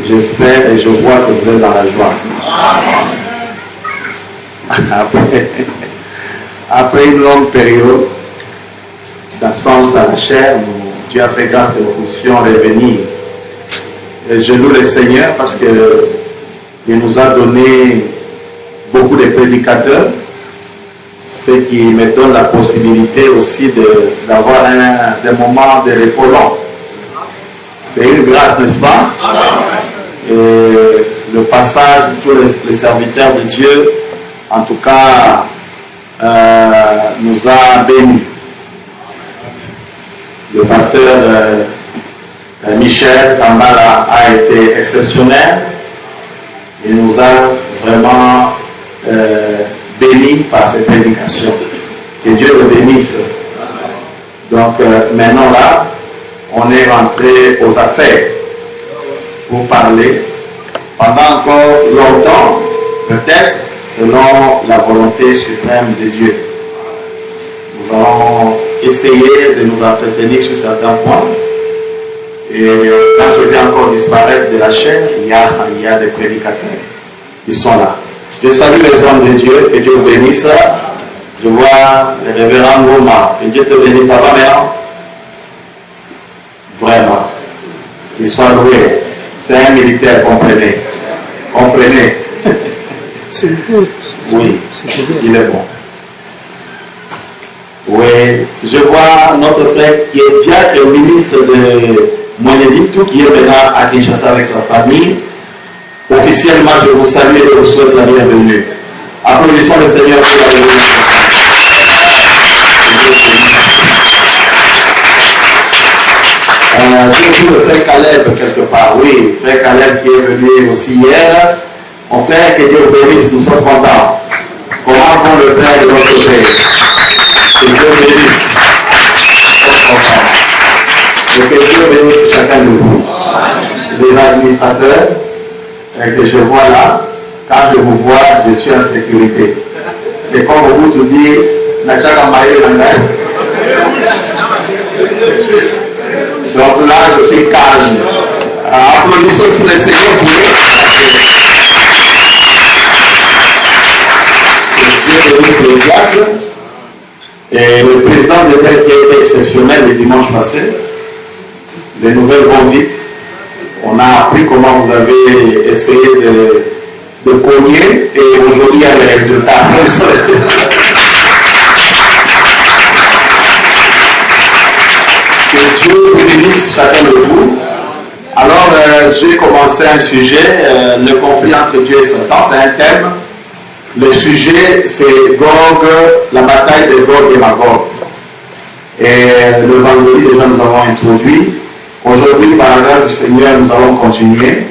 J'espère et je vois que vous êtes dans la joie. Après une longue période d'absence à la chair, Dieu a fait grâce que nous puissions revenir. Et je loue le Seigneur parce qu'il nous a donné beaucoup de prédicateurs, ce qui me donne la possibilité aussi d'avoir des moments de repos long. C'est une grâce, n'est-ce pas? Et le passage de tous les serviteurs de Dieu, en tout cas, nous a bénis. Le pasteur Michel Kambala a été exceptionnel. Il nous a vraiment bénis par ses prédications. Que Dieu le bénisse. Donc maintenant là, on est rentré aux affaires pour parler pendant encore longtemps, peut-être selon la volonté suprême de Dieu. Nous allons essayer de nous entretenir sur certains points. Et quand je vais encore disparaître de la chaîne, il y a des prédicateurs qui sont là. Je salue les hommes de Dieu, que Dieu vous bénisse. Je vois le révérend Roma, que Dieu te bénisse. Ça va maintenant? Vraiment. Qu'il soit loué. C'est un militaire, comprenez. Comprenez. C'est bon. Oui, il est bon. Oui, je vois notre frère qui est diacre et ministre de Monédictou, qui est maintenant à Kinshasa avec sa famille. Officiellement, je vous salue et vous souhaite la bienvenue. Applaudissons le Seigneur pour la bienvenue. J'ai vu le frère Caleb quelque part. Oui, frère Caleb qui est venu aussi hier. Mon frère, que Dieu vous bénisse, nous sommes contents. Comment vont le frère de notre côté? Que Dieu bénisse. Et que Dieu bénisse chacun de vous. Les administrateurs que je vois là, quand je vous vois, je suis en sécurité. C'est comme vous tout dit, donc là, je suis calme. Applaudissons sur le Seigneur pour Dieu bénisse les diacres. Et le président de tel qui a été exceptionnel le dimanche passé. Les nouvelles vont vite. On a appris comment vous avez essayé de cogner et aujourd'hui il y a des résultats. Que Dieu vous bénisse chacun de vous. Alors j'ai commencé un sujet, le conflit entre Dieu et Satan, c'est un thème. Le sujet c'est Gog, la bataille de Gog et Magog. Et le vendredi déjà nous avons introduit. Aujourd'hui, par la grâce du Seigneur, nous allons continuer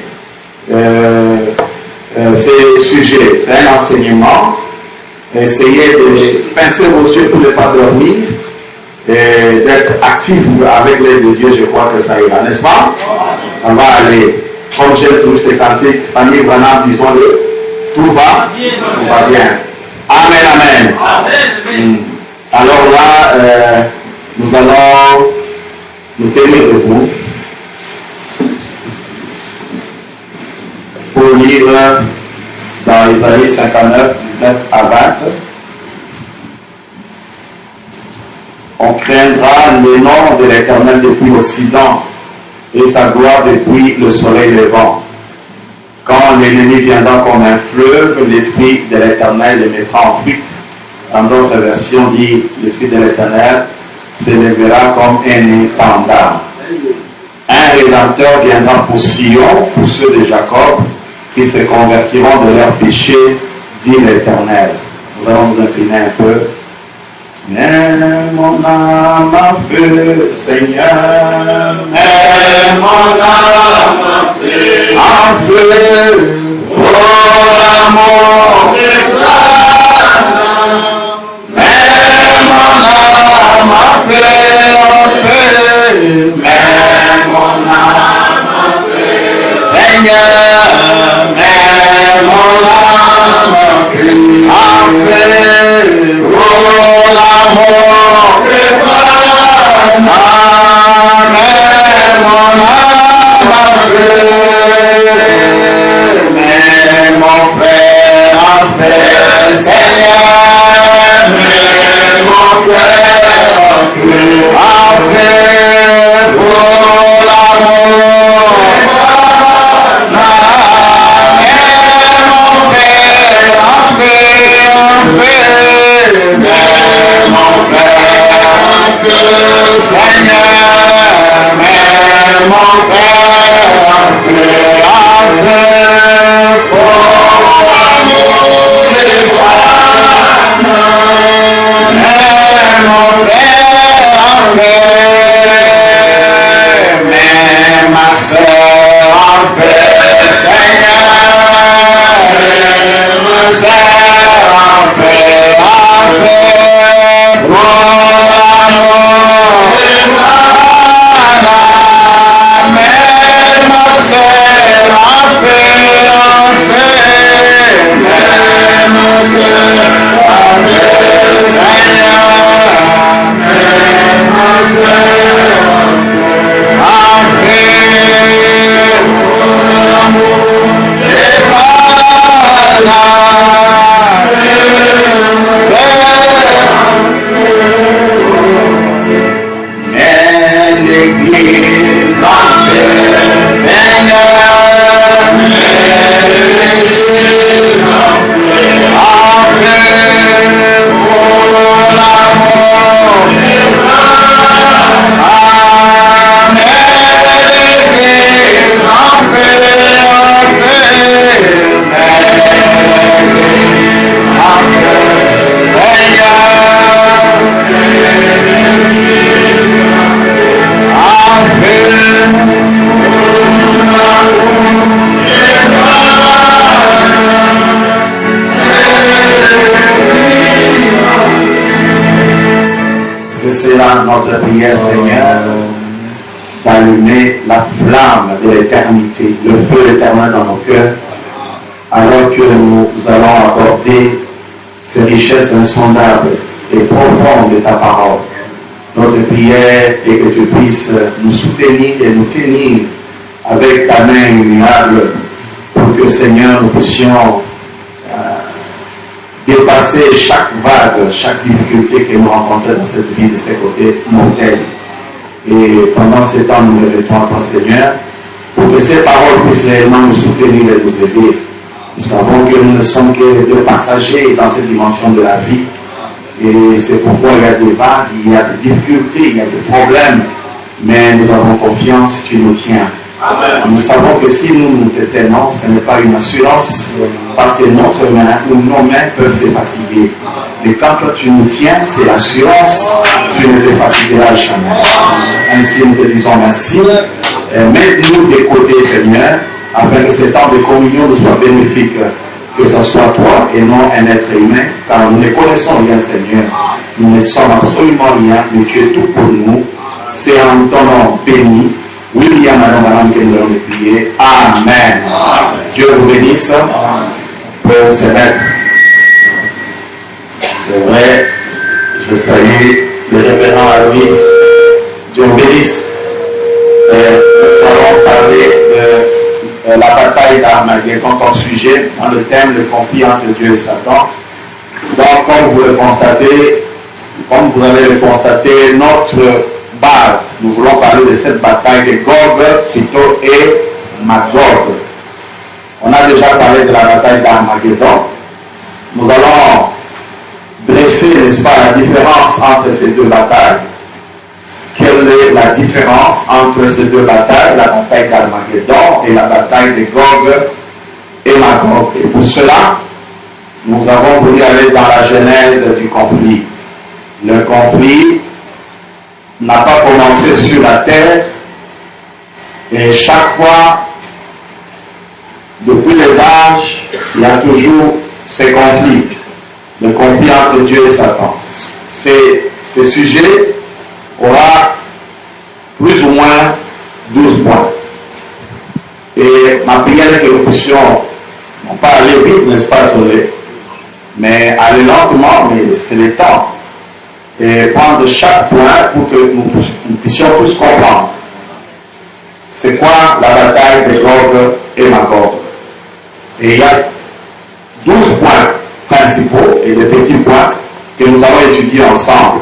ces sujets. C'est un enseignement. Essayez de pincer vos yeux pour ne pas dormir et d'être actif avec l'aide de Dieu. Je crois que ça ira, n'est-ce pas? Ça va aller. Comme j'ai trouvé ces cantiques, famille Branham, disons-le, tout va bien. Amen, amen. Amen. Alors là, nous allons nous tenir debout pour lire dans Isaïe 59, 19 à 20. On craindra le nom de l'Éternel depuis l'Occident et sa gloire depuis le soleil levant. Quand l'ennemi viendra comme un fleuve, l'Esprit de l'Éternel le mettra en fuite. Dans d'autres versions, dit l'Esprit de l'Éternel s'élèvera comme un étendard. Un Rédempteur viendra pour Sion, pour ceux de Jacob, qui se convertiront de leurs péchés, dit l'Éternel. Nous allons nous incliner un peu. Mets mon âme à feu, Seigneur. Mets mon âme à feu. Oh, l'amour est là. Mets mon âme à feu. Mets mon âme à feu. Seigneur, mets mon âme à feu. Oh, l'amour est là. Mets mon âme à feu. mais ma soeur en fait, Seigneur, ma soeur en fait, pour l'amour de mais ma soeur en fait, mais ma soeur en fait, Seigneur, mais ma soeur en fait, pour l'amour de l'Église en fait, Seigneur, l'Église en fait, pour l'amour de l'Église en fait, c'est cela notre prière, Seigneur, d'allumer la flamme de l'éternité, le feu éternel dans nos cœurs, alors que nous allons aborder ces richesses insondables et profondes de ta parole. Notre prière est que tu puisses nous soutenir et nous tenir avec ta main immuable pour que, Seigneur, nous puissions dépasser chaque vague, chaque difficulté que nous rencontrons dans cette vie de ces côtés mortels. Et pendant ce temps, nous nous mettons en toi, Seigneur, pour que ces paroles puissent réellement nous soutenir et nous aider. Nous savons que nous ne sommes que des passagers dans cette dimension de la vie. Et c'est pourquoi il y a des vagues, il y a des difficultés, il y a des problèmes. Mais nous avons confiance, tu nous tiens. Amen. Nous savons que si nous nous détenons, ce n'est pas une assurance, parce que notre main ou nos mains peuvent se fatiguer. Mais quand toi tu nous tiens, c'est l'assurance, tu ne te fatigueras jamais. Ainsi nous te disons merci. Mets-nous des côtés, Seigneur, afin que ce temps de communion nous soit bénéfique. Que ce soit toi et non un être humain, car nous ne connaissons rien, Seigneur. Nous ne sommes absolument rien, mais tu es tout pour nous. C'est en ton nom béni. William Madame que nous allons prier. Amen. Dieu vous bénisse pour se mettre. C'est vrai, je salue le révérend Aloïs. Dieu vous bénisse. Nous allons parler de la bataille d'Armageddon comme sujet dans le thème le conflit entre Dieu et Satan. Donc, comme vous le constatez, comme vous allez le constater, notre base, nous voulons parler de cette bataille de Gog, Plutôt et Magog. On a déjà parlé de la bataille d'Armageddon. Nous allons dresser, n'est-ce pas, la différence entre ces deux batailles. Quelle est la différence entre ces deux batailles, la bataille d'Armageddon et la bataille de Gog et Magog? Et pour cela, nous avons voulu aller dans la genèse du conflit. Le conflit n'a pas commencé sur la terre, et chaque fois, depuis les âges, il y a toujours ces conflits. Le conflit entre Dieu et Satan. Ce sujet aura plus ou moins 12 points. Et ma prière est que nous puissions, non pas aller vite, n'est-ce pas, mais aller lentement, mais c'est le temps. Et prendre chaque point pour que nous puissions tous comprendre. C'est quoi la bataille de Gog et Magog? Et il y a 12 points principaux et des petits points que nous allons étudier ensemble.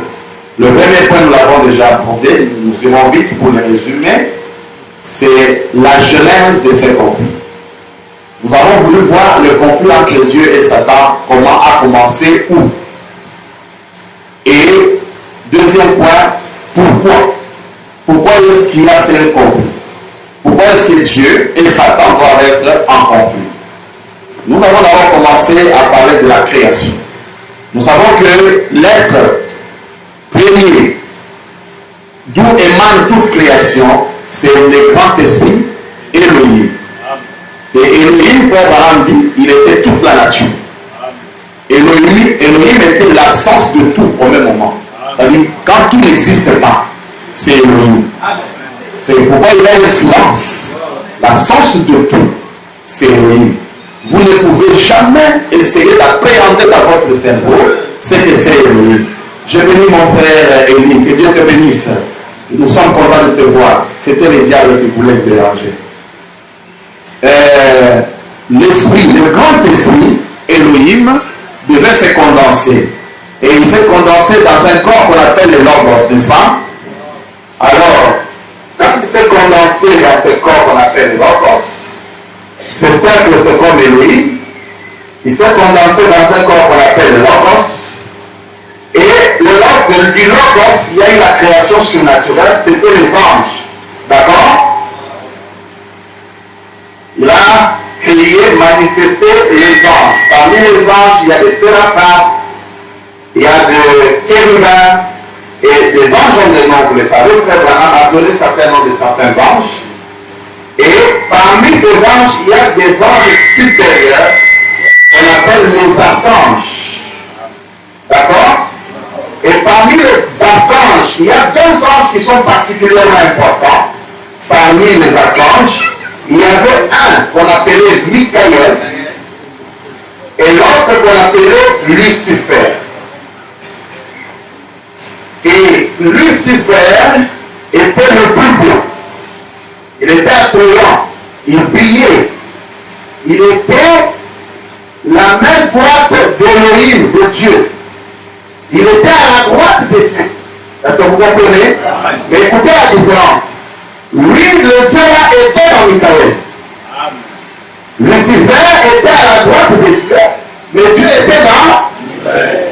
Le premier point, nous l'avons déjà abordé, nous irons vite pour le résumer, c'est la genèse de ces conflits. Nous avons voulu voir le conflit entre Dieu et Satan, comment a commencé, où. Et deuxième point, pourquoi? Pourquoi est-ce qu'il y a ce conflit? Pourquoi est-ce que Dieu et Satan doivent être en conflit? Nous avons d'abord commencé à parler de la création. Nous savons que l'être premier, d'où émane toute création, c'est le grand esprit, Elohim. Et Elohim, frère Abraham dit, il était toute la nature. Elohim était l'absence de tout au même moment. C'est-à-dire, quand tout n'existe pas, c'est Elohim. C'est pourquoi il y a le silence. L'absence de tout, c'est Elohim. Vous ne pouvez jamais essayer d'appréhender dans votre cerveau ce que c'est Elohim. Je bénis mon frère Élie, que Dieu te bénisse. Nous sommes contents de te voir. C'était le diable qui voulait te déranger. L'esprit, le grand esprit, Elohim, devait se condenser. Et il s'est condensé dans un corps qu'on appelle le logos, n'est-ce pas? Alors, quand il s'est condensé dans ce corps qu'on appelle le logos, c'est simple, c'est comme Elohim. Il s'est condensé dans un corps qu'on appelle le logos. Et du logos, il y a eu la création surnaturelle, c'était les anges. D'accord? Il a créé, manifesté les anges. Parmi les anges, il y a des séraphins, il y a des chérubins, et les anges ont des noms, vous le savez, frère Branham a donné certains noms de certains anges. Et parmi ces anges, il y a des anges supérieurs qu'on appelle les archanges. D'accord? Et parmi les archanges, il y a deux anges qui sont particulièrement importants. Parmi les archanges, il y avait un qu'on appelait Michael et l'autre qu'on appelait Lucifer. Et Lucifer était le plus beau. Il était attrayant, il brillait. Il était la main droite d'Elohim, de Dieu. Il était à la droite de Dieu. Est-ce que vous comprenez? Mais écoutez la différence. Lui, le Dieu là, était dans Michael. Lucifer était à la droite de Dieu, mais Dieu était dans Michael.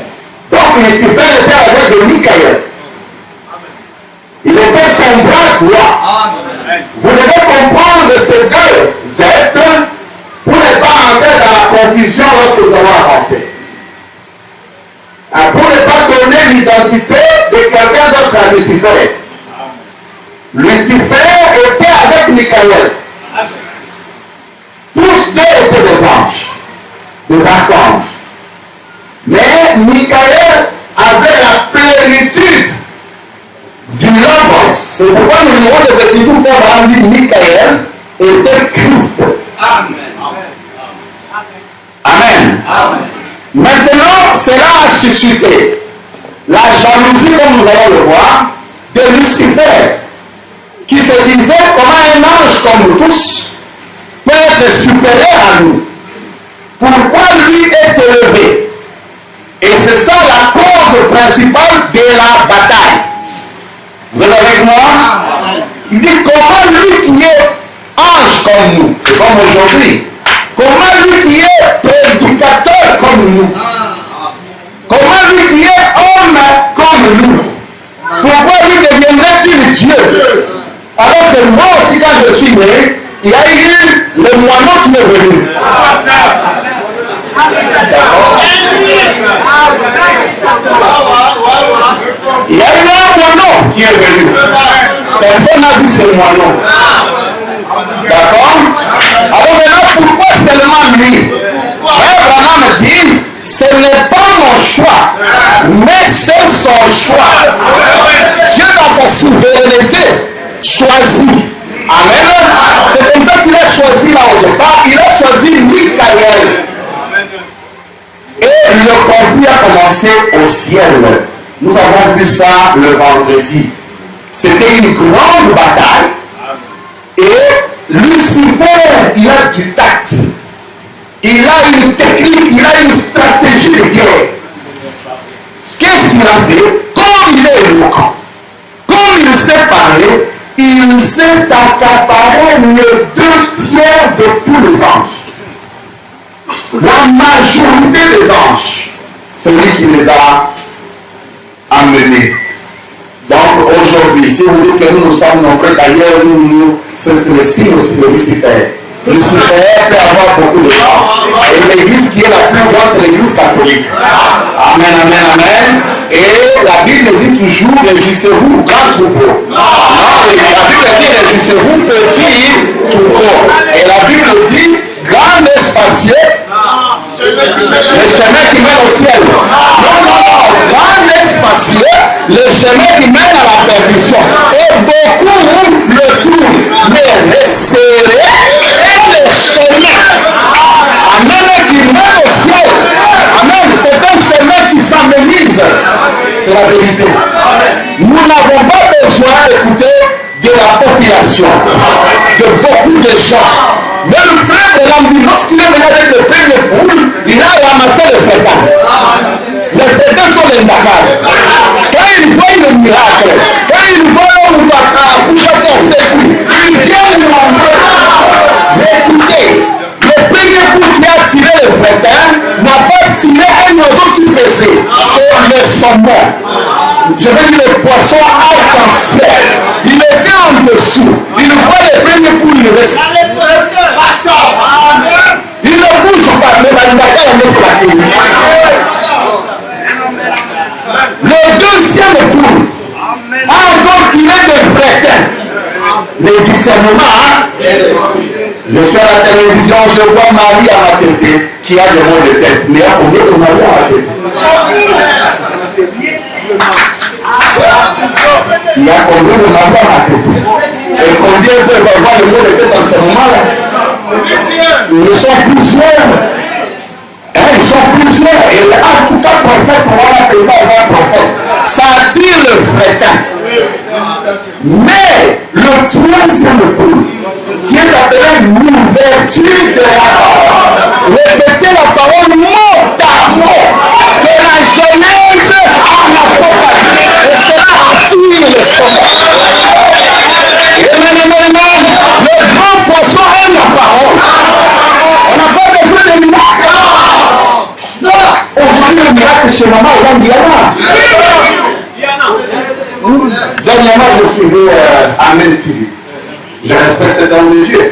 Donc Lucifer était à la droite de Michael. Il était son bras droit. Vous devez comprendre ces deux êtres pour ne pas entrer dans la confusion lorsque nous allons avancer. Pour ne pas donner l'identité de quelqu'un d'autre à Lucifer. Lucifer était avec Michael. Tous deux étaient des anges, des archanges. Mais Michael avait la plénitude du logos. C'est pourquoi le numéro des Écritures frère Abraham dit Michael était Christ. Amen. Amen. Amen. Maintenant, cela a suscité la jalousie, comme nous allons le voir, de Lucifer, qui se disait comment un ange comme nous tous peut être supérieur à nous. Pourquoi lui est élevé? Et c'est ça la cause principale de la bataille. Vous êtes avec moi? Il dit comment lui qui est ange comme nous, c'est comme aujourd'hui, comment lui qui est prédicateur comme nous, comment lui qui est homme comme nous, pourquoi lui deviendrait-il Dieu? Alors que moi aussi quand je suis né, il y a eu le moineau qui est venu. Il y a eu un moineau qui est venu. Personne n'a vu ce moineau. D'accord? Alors maintenant, pourquoi seulement lui? Abraham dit, ce n'est pas mon choix, mais c'est son choix. Dieu dans sa souveraineté choisit. Amen. C'est comme ça qu'il a choisi là au départ. Il a choisi Michael. Et le conflit a commencé au ciel. Nous avons vu ça le vendredi. C'était une grande bataille. Et Lucifer, il a du tact. Il a une technique, il a une stratégie de guerre. Qu'est-ce qu'il a fait? Comme il est éloquent, comme il sait parler, il s'est accaparé les 2/3 de tous les anges. La majorité des anges, c'est lui qui les a amenés. Donc aujourd'hui, si vous dites que nous sommes nombreux, d'ailleurs, c'est le signe aussi de Lucifer. Lucifer peut avoir beaucoup de gens. Et l'église qui est la plus grande, c'est l'église catholique. Amen, amen, amen. Et la Bible dit toujours, réjouissez-vous, grand troupeau. Non, la Bible dit, réjouissez-vous, petit troupeau. Et la Bible dit, grand et spacieux, le chemin qui mène au ciel. Non, grand et spacieux, le chemin qui mène à la perdition. Et beaucoup le trouvent, mais resserré est le chemin. Amen, qui mène au ciel. Amen, c'est un chemin qui s'amenuise. C'est la vérité. Nous n'avons pas besoin d'écouter de la population, de beaucoup de gens. Mais le frère de l'âme, lorsqu'il est venu avec le premier poule, il a ramassé le fêtin. Les fêtins sont les nacades. Quand il voit le miracle, quand il voit l'homme accoucher dans ses couilles, il vient lui montrer. Mais écoutez, le premier poule qui a tiré le fêtin n'a pas tiré un oiseau qui pèsait. C'est le saumon. Je veux dire le poisson arc-en-ciel. Il était en dessous. Il voit le premier poule, il reste. Il ne bouge pas, mais il n'a pas la main. Le deuxième poule a donc tiré des frétins. Les discernements, je suis à la télévision, je vois Marie à ma tête qui a des mots de tête. Mais il y a combien de Marie à ma tête? Il y a combien de Marie à ma tête? Et combien peuvent avoir le mot de tête en ce moment-là? Ils sont plusieurs. Ils sont plusieurs. Et en tout cas, prophète, on va l'appeler un prophète. Ça attire le frétin. Mais le troisième point, qui est appelé l'ouverture de la parole. Répétez la parole mot à mot. De la Genèse à l'Apocalypse. Et cela attire le sommet. Et maintenant, le grand poisson aime la parole. On n'a pas besoin de miracle. Aujourd'hui, le miracle chez maman, il y en a. Dernièrement, je suivais Amen TV. Je respecte cet homme de Dieu.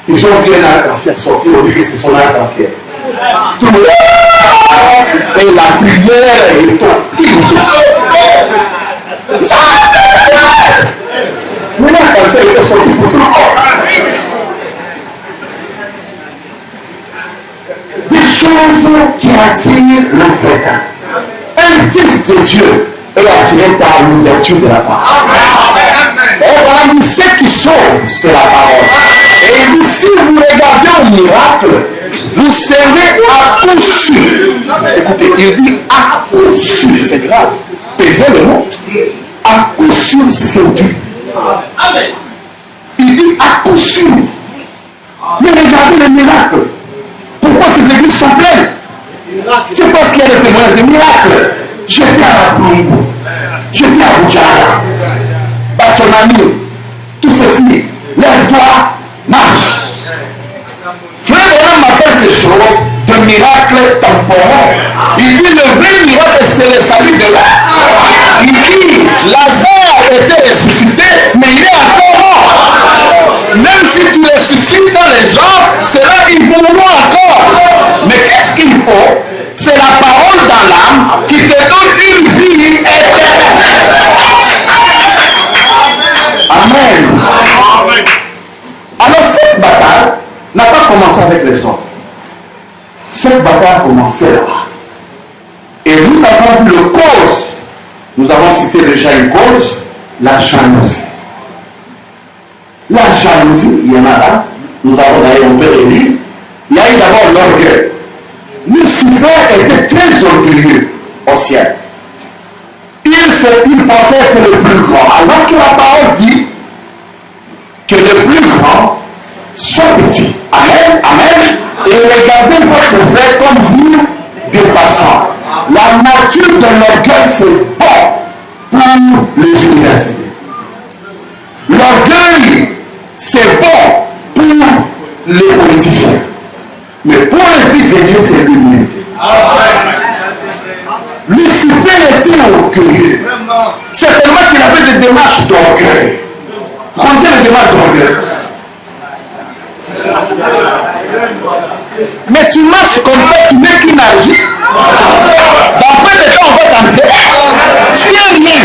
Ils ont vu un arc-en-ciel sortir, on dit que c'est son arc-en-ciel. Tout le monde. Et la prière est tout. Mais l'arc-en-ciel était sorti pour tout le monde. Des choses qui attirent le frétin. Un fils de Dieu est attiré par l'ouverture de la parole. Et parmi ceux qui sauvent, c'est la parole. Et il dit, si vous regardez au miracle, vous serez à coup sûr. Écoutez, il dit à coup sûr, c'est grave. Pesez le mot. À coup sûr séduit. Il dit à coup sûr. Mais regardez le miracle. Pourquoi ces églises sont pleines? C'est parce qu'il y a des témoignages de miracles. J'étais à la Plombo, j'étais à Boudjara, Batonami, tout ceci, lève-toi, marche. Frère Abraham appelle ces choses de miracles temporaires. Il dit le vrai miracle, c'est le salut de l'âme. Il dit Lazare était ressuscité, mais il est encore mort. Même si tu ressuscites dans les gens, c'est là qu'ils mourront encore. Mais qu'est-ce qu'il faut? C'est la parole dans l'âme qui te donne une vie éternelle. Amen. Alors cette bataille n'a pas commencé avec les hommes. Cette bataille a commencé là. Et nous avons vu le cause. Nous avons cité déjà une cause, la jalousie. La jalousie, il y en a là. Nous avons d'ailleurs un peu élu. Il y a eu d'abord l'orgueil. Lucifer était très orgueilleux au ciel. Il pensait être le plus grand. Alors que la parole dit que le plus grand soit petit. Amen. Amen. Et regardez votre frère comme vous dépassant. La nature de l'orgueil, c'est bon pour les universités. L'orgueil, c'est bon pour les politiciens. Mais pour le Fils de Dieu, c'est l'humilité. Lucifer était orgueilleux. Certainement qu'il avait des démarches d'orgueil. Vous connaissez les démarches d'orgueil? Mais tu marches comme ça, tu n'es qu'une argile. Dans peu de temps, on va t'enterrer. Tu n'es rien.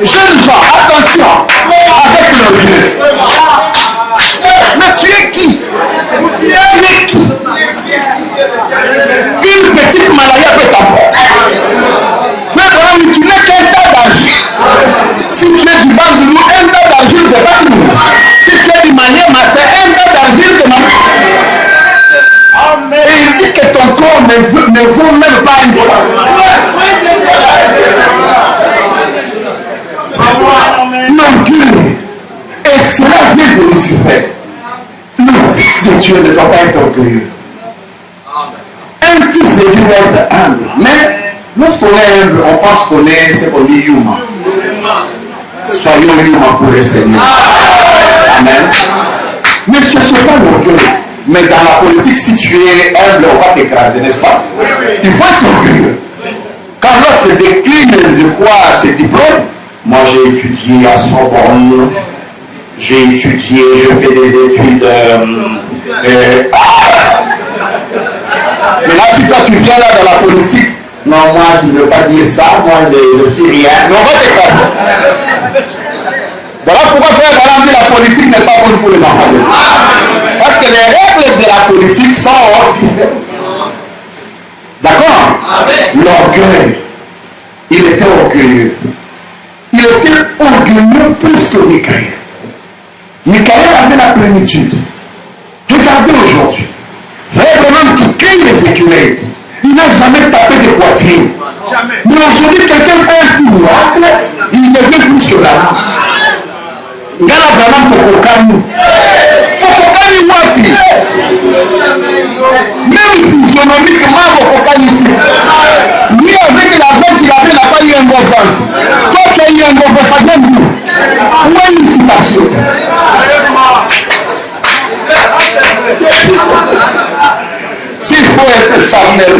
Jeunes gens, attention avec l'orgueil. Mais tu es qui? Tu es qui? Une petite maladie peut t'emporter. Tu n'es qu'un tas d'argile. Si tu es du Bangoulou, un tas d'argile de Bangoulou. Si tu es du Maniema, c'est un tas d'argile de Maniema. Et il dit que ton corps ne vaut même pas un dollar. L'orgueil. Et cela vient de Lucifer. Le fils de Dieu ne doit pas être orgueilleux. Un fils de Dieu doit être humble. Mais lorsqu'on est humble, on pense qu'on est ce qu'on dit Yuma. Soyons Yuma pour le Seigneur. Amen. Ne cherchez pas l'orgueil. Mais dans la politique, si tu es humble, on va t'écraser, n'est-ce pas? Il faut être orgueilleux. Quand l'autre décline, je crois, ses diplômes, moi j'ai étudié à Sorbonne, j'ai étudié, je fais des études. Mais là, si toi tu viens là dans la politique, non, moi je ne veux pas dire ça, moi je suis rien, mais on va t'écraser. Voilà pourquoi frère, voilà, la politique n'est pas bonne pour les enfants. Parce que les règles de la politique sont différentes. D'accord? L'orgueil. Il était orgueilleux. Il était orgueilleux plus que Michaël. Michaël avait la plénitude. Regardez aujourd'hui. Frère Branham qui crie les écureuils. Il n'a jamais tapé de poitrine. Jamais. Mais aujourd'hui, quelqu'un fait un coup miracle, il devient plus que Branham. Ngala Branham Tokokani. Tokokani wapi? Même physionomiquement, Tokokani. Lui avec la vente qu'il avait, n'a pas eu un bon vente. Toi, tu as eu un bon vente. Où est une citation? S'il faut être charnel,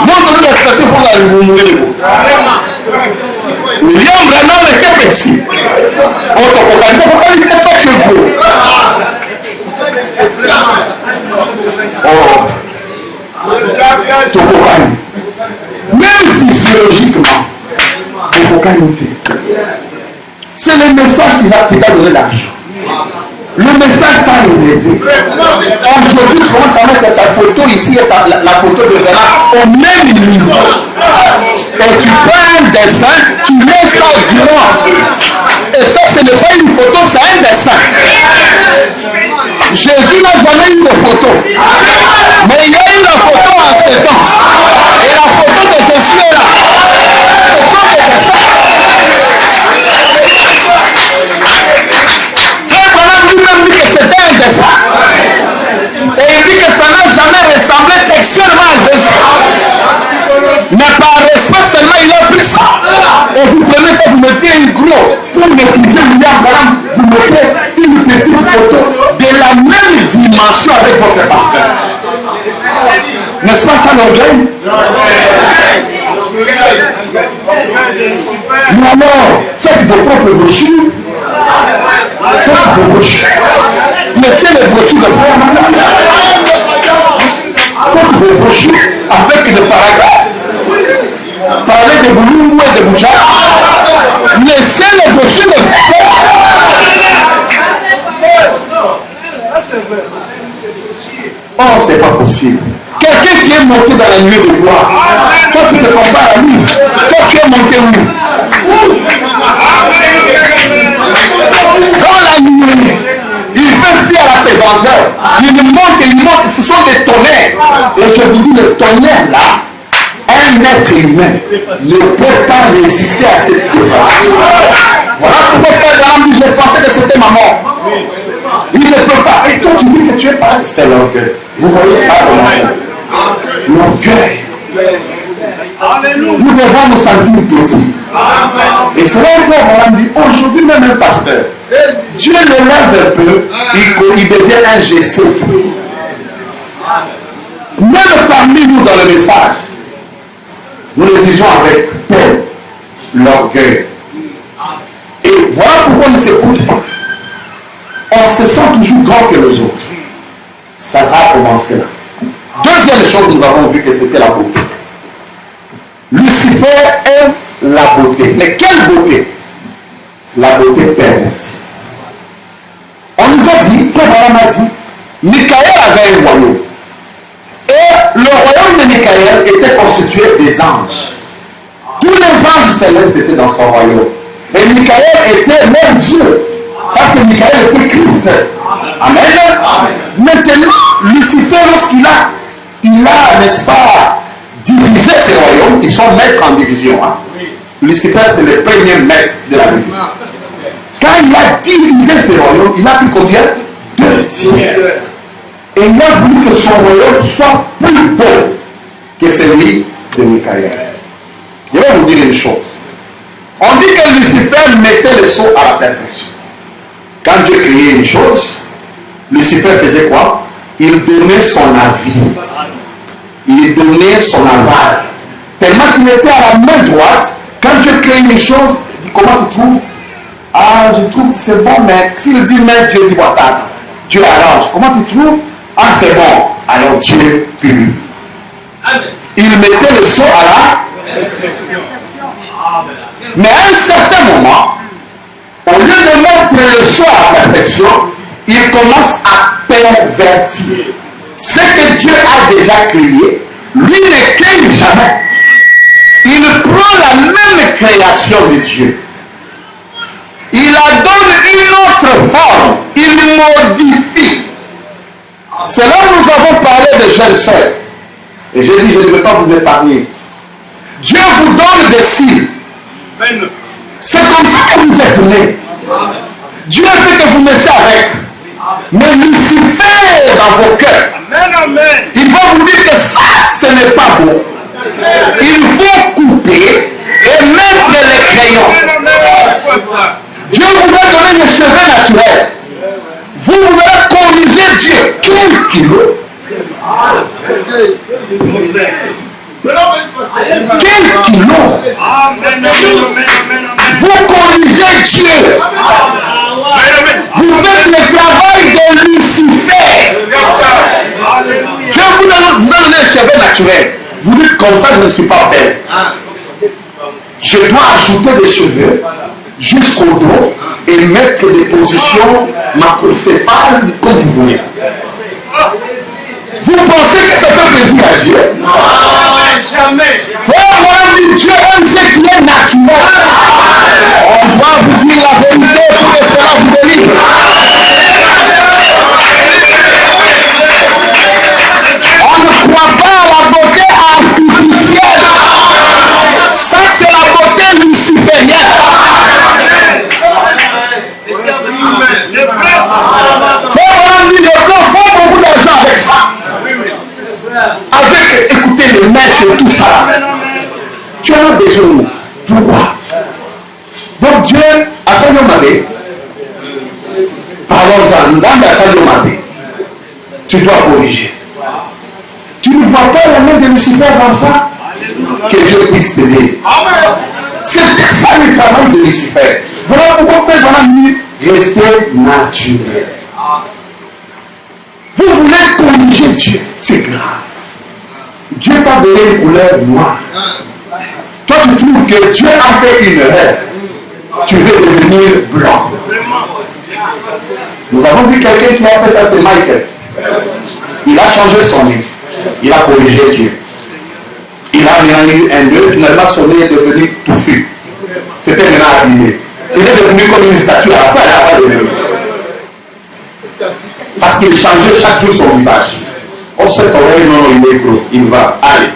montre-nous la citation pour la mourir. William Branham était petit. Tokokani n'était pas que beau. Tokokani. Même physiologiquement, Tokokani. C'est le message qu'il a donné l'argent. Le message t'a élevé. Aujourd'hui, tu commences à mettre ta photo ici et la photo de Bernard au même niveau. Et tu prends un dessin, tu mets ça au grand. Et ça, ce n'est pas une photo, c'est un dessin. Jésus n'a jamais eu de photo. Mais il y a eu la photo en ce temps. Et la photo de Jésus est là. Photo de dessin. Lui-même dit que c'était un dessin. Et il dit que ça n'a jamais ressemblé textuellement à Jésus. Mais par respect seulement, il a pris ça. Et vous prenez ça, vous mettez une gros pour mépriser William Branham, vous mettez une petite photo de la même dimension avec votre pasteur. N'est-ce pas ça l'orgueil? Mais alors, faites vos propres brochures. Faites vos brochures. Laissez les brochures de frère. Faites vos brochures avec des paragraphes. Parlez de Boulou et de Boucha. Laissez les brochures de frère. Oh, c'est pas possible. Quelqu'un qui est monté dans la nuée de gloire. Toi, tu te compares à lui. Toi, tu es monté où? Dans la nuée, il fait fi à la pesanteur. Il monte, ce sont des tonnerres. Et je vous dis, le tonnerre là, un être humain ne peut pas résister à cette différence. Voilà pourquoi frère Branham dit, j'ai pensé que c'était ma mort. Il ne peut pas. Et toi, tu dis que tu es pareil. C'est l'orgueil. Vous voyez ça commencer. L'orgueil. Nous devons nous sentir petits. Et c'est là frère Branham dit, aujourd'hui même un pasteur, Dieu le lève un peu, il devient un GC. Même parmi nous dans le message, nous le disons avec peine, l'orgueil. Et voilà pourquoi on ne s'écoute pas. On se sent toujours grand que les autres. Ça a commencé là. Deuxième chose, nous avons vu que c'était la beauté. Lucifer aime la beauté. Mais quelle beauté? La beauté pervertie. On nous a dit, Frère Branham a dit, Michael avait un royaume. Et le royaume de Michael était constitué des anges. Tous les anges célestes étaient dans son royaume. Et Michael était même Dieu. Parce que Michael était Christ. Amen. Maintenant, Lucifer, lorsqu'il a, n'est-ce pas, divisé ses royaumes, ils sont maîtres en division. Hein? Lucifer, c'est le premier maître de la division. Quand il a divisé ses royaumes, il a pris combien? 2 tiers. Et il a voulu que son royaume soit plus beau que celui de Michael. Je vais vous dire une chose. On dit que Lucifer mettait le sceau à la perfection. Quand Dieu créait une chose, Lucifer faisait quoi? Il donnait son avis. Il donnait son aval. Tellement qu'il était à la main droite. Quand Dieu crée une chose, il dit, comment tu trouves? Ah, je trouve que c'est bon, mais s'il dit mais Dieu dit voilà, Dieu arrange. Comment tu trouves? Ah, c'est bon. Alors Dieu publie. Il mettait le sceau à la perfection. Mais à un certain moment, au lieu de mettre le sceau à la perfection, il commence à pervertir. Ce que Dieu a déjà créé, lui ne crée jamais. Il prend la même création de Dieu. Il la donne une autre forme. Il modifie. C'est là où nous avons parlé de jeunes sœurs. Et j'ai dit, je ne vais pas vous épargner. Dieu vous donne des signes. C'est comme ça que vous êtes nés. Dieu fait que vous naissez avec. Mais Lucifer dans vos cœurs. Il va vous dire que ça, ce n'est pas bon. Il faut couper et mettre les crayons. Dieu vous a donné les cheveux naturels. Vous allez corriger Dieu. Quel kilo? Quel kilo? Vous corrigez Dieu. Vous faites le travail de Lucifer. Dieu vous donne les cheveux naturels. Vous dites comme ça, je ne suis pas belle. Je dois ajouter des cheveux jusqu'au dos et mettre des positions macrocéphales comme vous voulez. Vous pensez que ça fait plaisir à Dieu? Non, jamais. Frère, moi, Dieu aime ce qui est naturel. On doit vous dire la vérité pour que cela vous délivre. On ne croit pas à la beauté artificielle. Ça, c'est la beauté luciférienne. Faut beaucoup d'argent avec ça. Avec, écoutez, les mèches et tout ça. Tu as besoin. Pourquoi? Donc Dieu, à Sadio Mabé, parlons-en, nous avons à Sadio Mabé. Tu dois corriger. Tu ne vois pas la main de Lucifer dans ça? Que Dieu puisse t'aider. C'est ça le travail de Lucifer. Voilà pourquoi Frère Branham dit, restez naturel. Vous voulez corriger Dieu, c'est grave. Dieu t'a donné une couleur noire. Toi tu trouves que Dieu a fait une erreur. Tu veux devenir blanc. Nous avons vu quelqu'un qui a fait ça, c'est Michael. Il a changé son nez. Il a corrigé Dieu. Il a eu un nœud, finalement son nez est devenu touffu. C'était maintenant abîmé. Il est devenu comme une statue à la fin, il n'a pas devenu. Parce qu'il changeait chaque jour son visage. On sait oreille, non, il est gros, il va. Allez.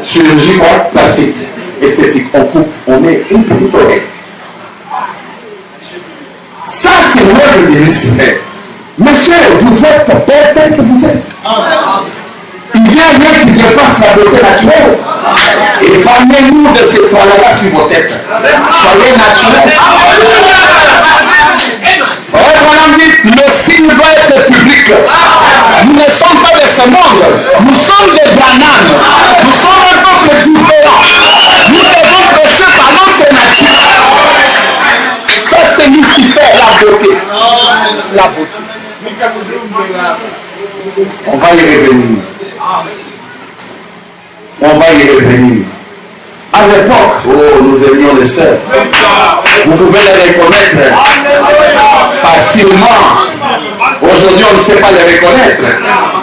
Chirurgie plastique, esthétique, on coupe, on met une petite oreille. Ça, c'est l'œuvre de Lucifer. Monsieur, vous êtes bête tel que vous êtes. Il y a rien qui dépasse la beauté naturelle. Et parlez-nous de ces toiles-là sur vos têtes. Soyez naturels. Le signe doit être public. Nous ne sommes pas de ce monde. Nous sommes des bananes. Nous sommes un peuple différent. Nous devons prêcher par notre nature. Ça, c'est Lucifer, la beauté. La beauté. On va y revenir. On va y revenir. À l'époque, oh, nous aimions les sœurs. Vous pouvez les reconnaître facilement. Aujourd'hui, on ne sait pas les reconnaître.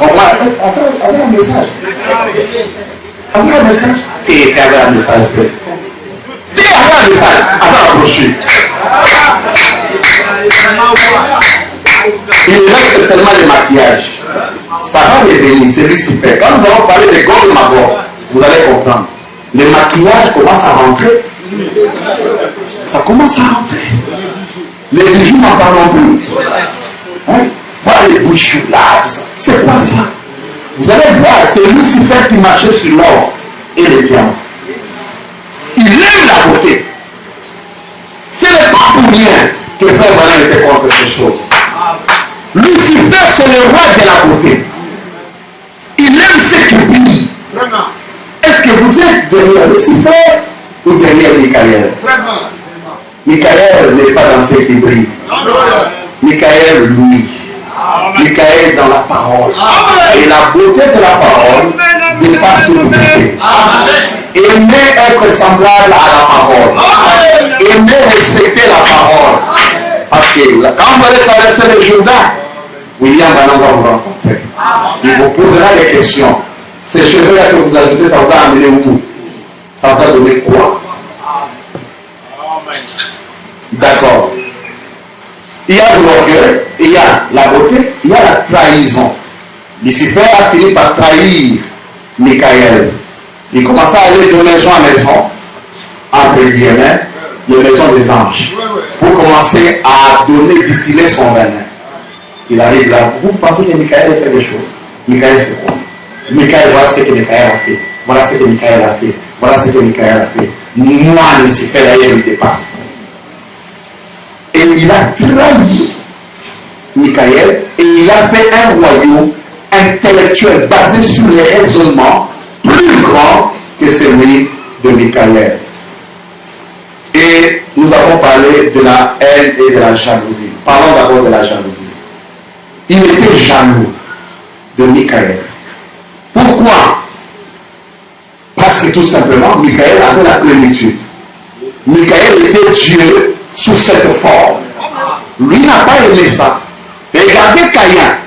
On va... C'est un message. C'est un message. Et il y avait un message. Il y avait un message. Attends, approcher. Il reste seulement le maquillage. Ça va revenir, c'est Lucifer. Quand nous allons parler de Gog et Magog, vous allez comprendre. Le maquillage commence à rentrer. Ça commence à rentrer. Les bijoux n'en parlons plus. Hein? Voilà les bijoux là, tout ça. C'est quoi ça? Vous allez voir, c'est Lucifer qui marchait sur l'or et les diamants. Il aime la beauté. Ce n'est pas pour rien que Frère Branham était contre ces choses. Lucifer, c'est le roi de la beauté. Il aime ce qui brille. Est-ce que vous êtes derrière Lucifer ou derrière Michael? Michael n'est pas dans ce qui brille. Michael, lui. Michael dans la parole. Et la beauté de la parole dépasse toute beauté. Aimer être semblable à la parole. Aimer respecter la parole. Parce que quand vous allez traverser le Jourdain, William Branham va vous rencontrer. Il vous posera des questions. Ces cheveux-là que vous ajoutez, ça vous a amené où? Ça vous a donné quoi? D'accord. Il y a l'orgueil, il y a la beauté, il y a la trahison. Lucifer a fini par trahir Michael. Il commença à aller de maison en maison, entre guillemets, les maisons des anges, pour commencer à donner, distiller son venin. Il arrive là. Vous pensez que Michael a fait des choses? Michael, c'est quoi? Michael, voilà ce que Michael a fait. Voilà ce que Michael a fait. Voilà ce que Michael a fait. Moi, Lucifer, là, je me dépasse. Et il a trahi Michael et il a fait un royaume intellectuel basé sur les raisonnements plus grands que celui de Michael. Et nous avons parlé de la haine et de la jalousie. Parlons d'abord de la jalousie. Il était jaloux de Michael. Pourquoi? Parce que tout simplement, Michael avait la plénitude. Michael était Dieu sous cette forme. Lui n'a pas aimé ça. Regardez Caïn.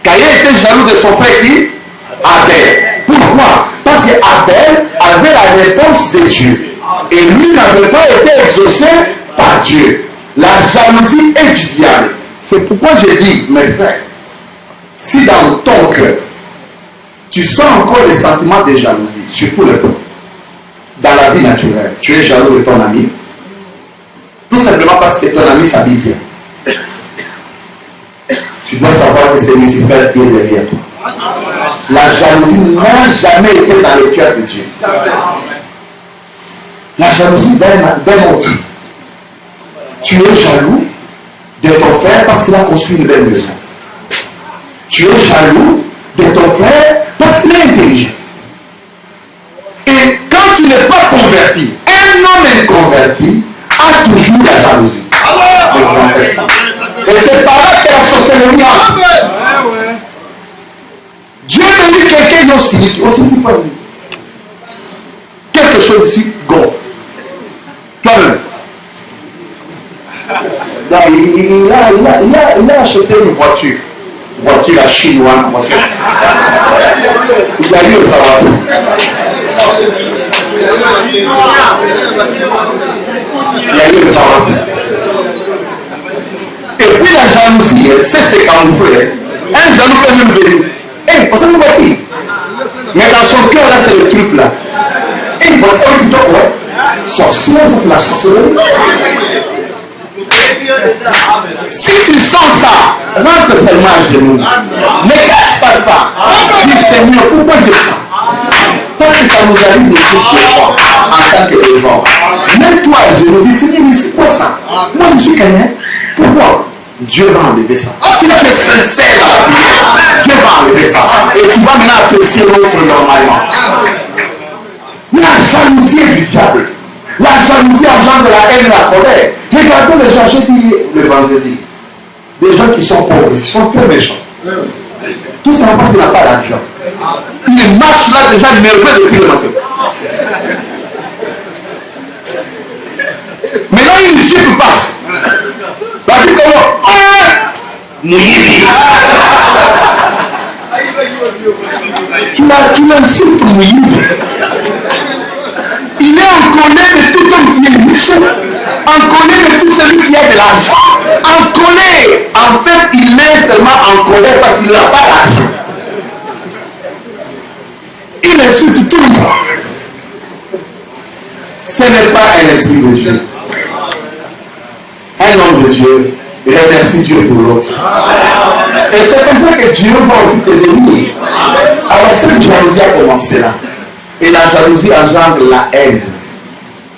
Caïn était jaloux de son frère qui? Abel. Pourquoi? Parce qu'Abel avait la réponse de Dieu. Et lui n'avait pas été exaucé par Dieu. La jalousie est du diable. C'est pourquoi je dis, mes frères, si dans ton cœur, tu sens encore les sentiments de jalousie, surtout le temps, dans la vie naturelle, tu es jaloux de ton ami, tout simplement parce que ton ami s'habille bien. Tu dois savoir que c'est Lucifer qui est derrière toi. La jalousie n'a jamais été dans le cœur de Dieu. La jalousie d'un autre. Tu es jaloux de ton frère parce qu'il a construit une belle maison. Tu es jaloux de ton frère parce qu'il est intelligent. Et quand tu n'es pas converti, un homme inconverti a toujours la jalousie. Et c'est par là que la sorcellerie entre. Dieu me dit quelqu'un aussi pas quelque chose ici gonfle. Toi-même. Il a acheté une voiture à chinoise, voiture. Il a eu le savoir. Il a eu le savoir. Et puis la jalousie, c'est camouflé. Un jaloux peut même venir. On s'en va qui? Mais dans son cœur, là, c'est le truc là. Et il pense qu'il dit, ouais, sorcière, ça c'est la sorcellerie. Si tu sens ça, rentre seulement à genoux. Ne cache pas ça. Dis Seigneur, pourquoi je sens? Parce que ça nous arrive des choses qui font en tant que enfants. Mets-toi à genoux, dis Seigneur, mais c'est quoi ça? Moi je suis Caïn. Pourquoi? Dieu va enlever ça. Si tu es sincère dans la prière, Dieu va enlever ça. Et tu vas maintenant apprécier l'autre normalement. La jalousie est du diable. La jalousie engendre la haine et la colère. Regardez le chercher le vendredi. des gens qui sont pauvres, ils sont très méchants. Tout simplement parce qu'il n'a pas d'argent. Il marche là déjà nerveux depuis le matin. Maintenant, une jeep passe. La vie comment? Mouyibi. Tu l'insultes Mouyibi. Il est en colère de tout homme qui est riche, en colère de tout celui qui a de l'argent, en colère. En fait, il est seulement en colère parce qu'il n'a pas d'argent. Il insulte tout le monde. Ce n'est pas un esprit de Dieu. Un homme de Dieu remercie Dieu pour l'autre. Et c'est comme ça que Dieu va aussi te bénir. Alors cette jalousie a commencé là. Et la jalousie engendre la haine.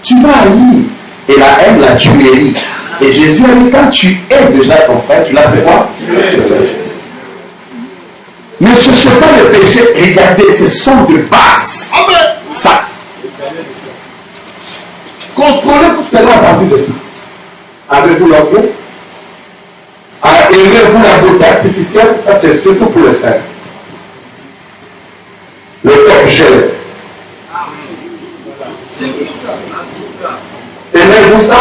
Tu vas haïr. Et la haine, la tuerie. Et Jésus a dit, quand tu hais déjà ton frère, tu l'as fait quoi? Ne cherchez pas le péché. Regardez, ce sont de base. Ça. Contrôlez-vous seulement à partir de ça. Avez-vous l'orgueil? Aimez-vous la beauté artificielle? Ça, c'est surtout pour le sein. Le objet. Aimez-vous ça?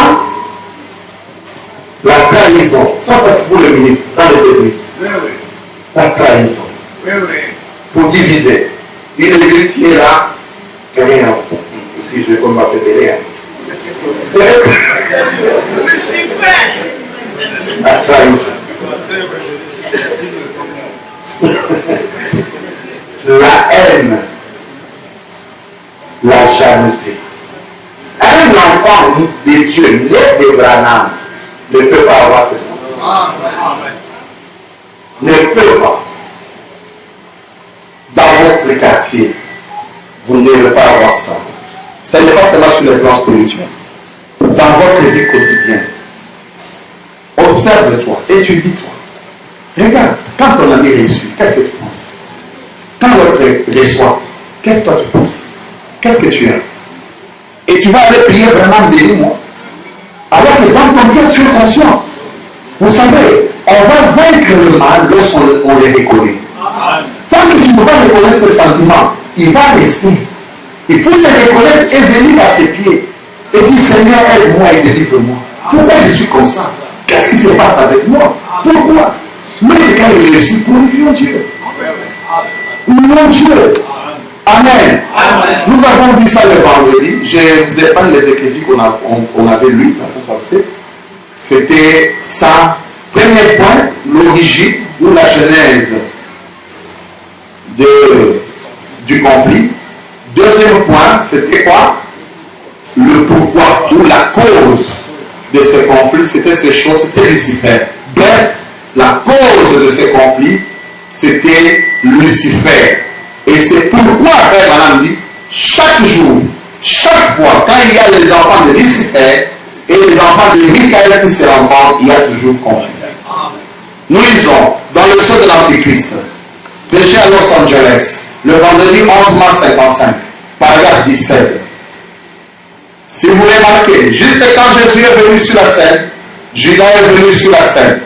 La trahison. Ça c'est pour le ministre, dans les églises. La trahison. Pour diviser. Une église qui est là, rien. Si je vais comme m'appeler rien. C'est vrai. La trahison. La haine. La jalousie. Un enfant de Dieu, né de Branham, ne peut pas avoir ce sentiment. Ne peut pas. Dans votre quartier, vous ne devez pas avoir ça. Ça n'est pas seulement sur le plan spirituel. Dans votre vie quotidienne, observe-toi, étudie-toi. Regarde, quand ton ami réussit, qu'est-ce que tu penses? Quand l'autre reçoit, qu'est-ce que toi tu penses? Qu'est-ce que tu aimes? Et tu vas aller prier vraiment bénis-moi. Alors que dans ton cœur, tu es conscient. Vous savez, on va vaincre le mal lorsqu'on les reconnaît. Tant que tu ne peux pas reconnaître ce sentiment, il va rester. Il faut le reconnaître et venir à ses pieds. Et dire, Seigneur, aide-moi et délivre-moi. Pourquoi je suis comme ça? Qu'est-ce qui se passe avec moi? Pourquoi? Mais quand il réussit, glorifions Dieu. Louons Dieu. Amen. Amen. Nous avons vu ça le vendredi. Je vous épargne les écritures qu'on avait lues dans le passé. C'était ça. Premier point, l'origine ou la genèse du conflit. Deuxième point, c'était quoi? Le pourquoi ou la cause de ce conflit. C'était ces choses, c'était Lucifer. Bref, la cause de ce conflit, c'était Lucifer. Et c'est pourquoi, Frère Madame dit, chaque jour, chaque fois, quand il y a les enfants de Lucifer et les enfants de Michael qui se rencontrent, il y a toujours conflit. Nous lisons dans le sceau de l'Antichrist, prêché à Los Angeles, le vendredi 11 mars 55, paragraphe 17. Si vous remarquez, juste quand Jésus est venu sur la scène, Judas est venu sur la scène.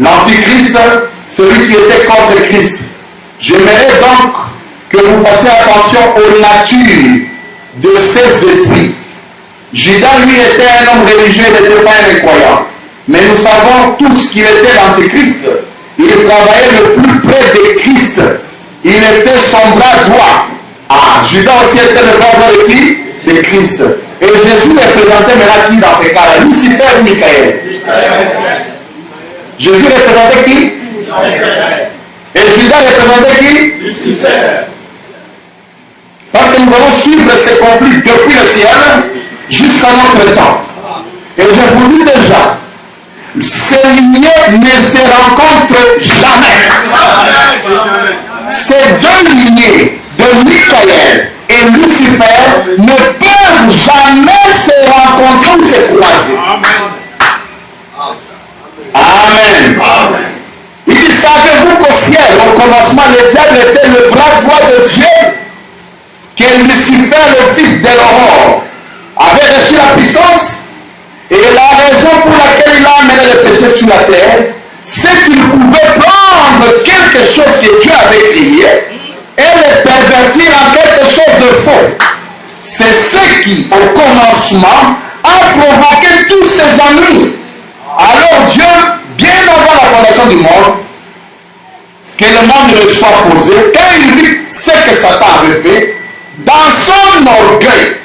L'Antichrist, celui qui était contre Christ. J'aimerais donc que vous fassiez attention aux natures de ces esprits. Judas, lui, était un homme religieux, il n'était pas un incroyant. Mais nous savons tous qu'il était l'Antéchrist. Il travaillait le plus près de Christ. Il était son bras droit. Ah, Judas aussi était le bras droit de qui? De Christ. Et Jésus représentait maintenant qui dans ces cas-là? Lucifer ou Michael? Jésus représentait qui? Et Judas représentait qui? Lucifer. Parce que nous allons suivre ces conflits depuis le ciel jusqu'à notre temps. Et je vous dis déjà, ces lignées ne se rencontrent jamais. Ces deux lignées de Michael et Lucifer ne peuvent jamais se rencontrer ou se croiser. Amen. Amen. Il dit, savez-vous qu'au ciel, au commencement, le diable était le bras droit de Dieu, que Lucifer, le fils de l'aurore, avait reçu la puissance, et la raison pour laquelle il a amené le péché sur la terre, c'est qu'il pouvait prendre quelque chose que Dieu avait créé et le pervertir en quelque chose de faux. C'est ce qui, au commencement, a provoqué tous ses ennuis. Alors Dieu, bien avant la fondation du monde, que le monde ne soit posé, quand il vit ce que Satan avait fait, dans son orgueil,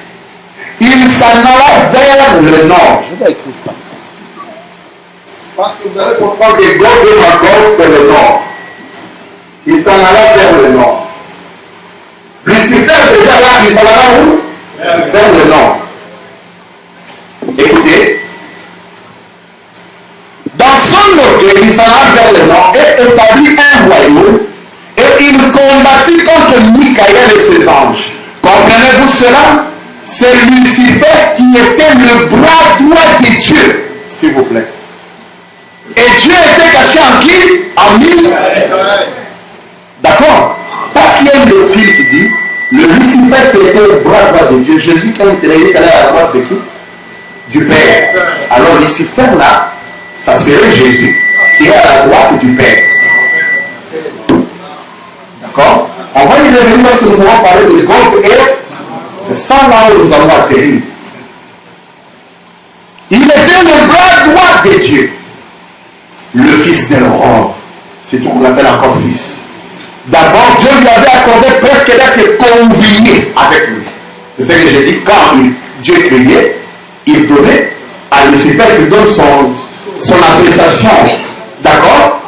il s'en alla vers le nord. Je vais écrire ça. Parce que vous allez comprendre que Gog et Magog, c'est le nord. Il s'en alla vers le nord. Lucifer, déjà là, il s'en alla où? Vers le nord. Écoutez. Dans son orgueil, il s'en alla vers le nord et établit un royaume. Et il combattit contre Michael et ses anges. Comprenez-vous cela? C'est Lucifer qui était le bras droit de Dieu, s'il vous plaît. Et Dieu était caché en qui? En Michael. D'accord? Parce qu'il y a une doctrine qui dit, le Lucifer qui était le bras droit de Dieu, Jésus quand il est allé à la droite de qui? Du Père. Alors Lucifer là, ça serait Jésus qui est à la droite du Père. D'accord? On va y revenir lorsque nous allons parler de Gog et c'est ça là où nous allons atterrir. Il était le bras droit de Dieu. Le fils de l'aurore. C'est tout qu'on l'appelle encore fils. D'abord, Dieu lui avait accordé presque d'être convié avec lui. C'est ce que j'ai dit, quand Dieu criait, il donnait à Lucifer qui donne son appréciation. D'accord?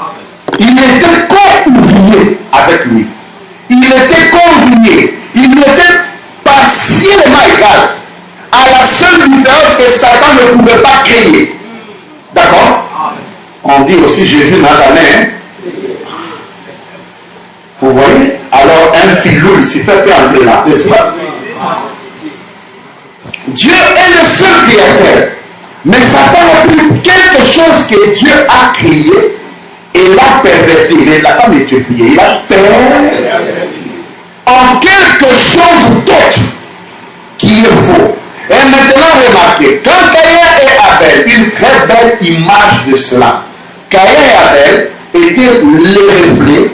Il était convié avec lui. Il était convié. Il était partiellement égal. À la seule différence que Satan ne pouvait pas créer. D'accord? On dit aussi Jésus n'a jamais. Vous voyez? Alors un filou, Lucifer peut entrer là, n'est-ce pas? Dieu est le seul créateur. Mais Satan a pris quelque chose que Dieu a créé et l'a perverti. Il l'a pas multiplié, il l'a perverti en quelque chose d'autre qui est faux. Et maintenant, remarquez, quand Caïn et Abel, une très belle image de cela. Caïn et Abel étaient les reflets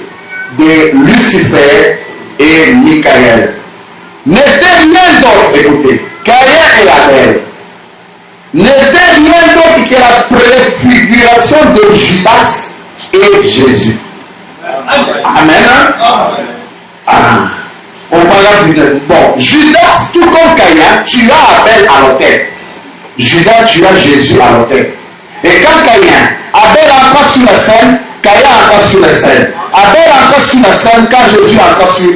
de Lucifer et Michael. N'était rien d'autre, écoutez, Caïn et Abel n'était rien d'autre que la préfiguration de Judas et Jésus. Amen. Ah. On parle de bon, Judas, tout comme Caïn, tua Abel à l'autel. Judas tua Jésus à l'autel. Et quand Caïn, Abel entra sur la scène, Caïn entra sur la scène. Abel entra sur la scène quand Jésus entra sur.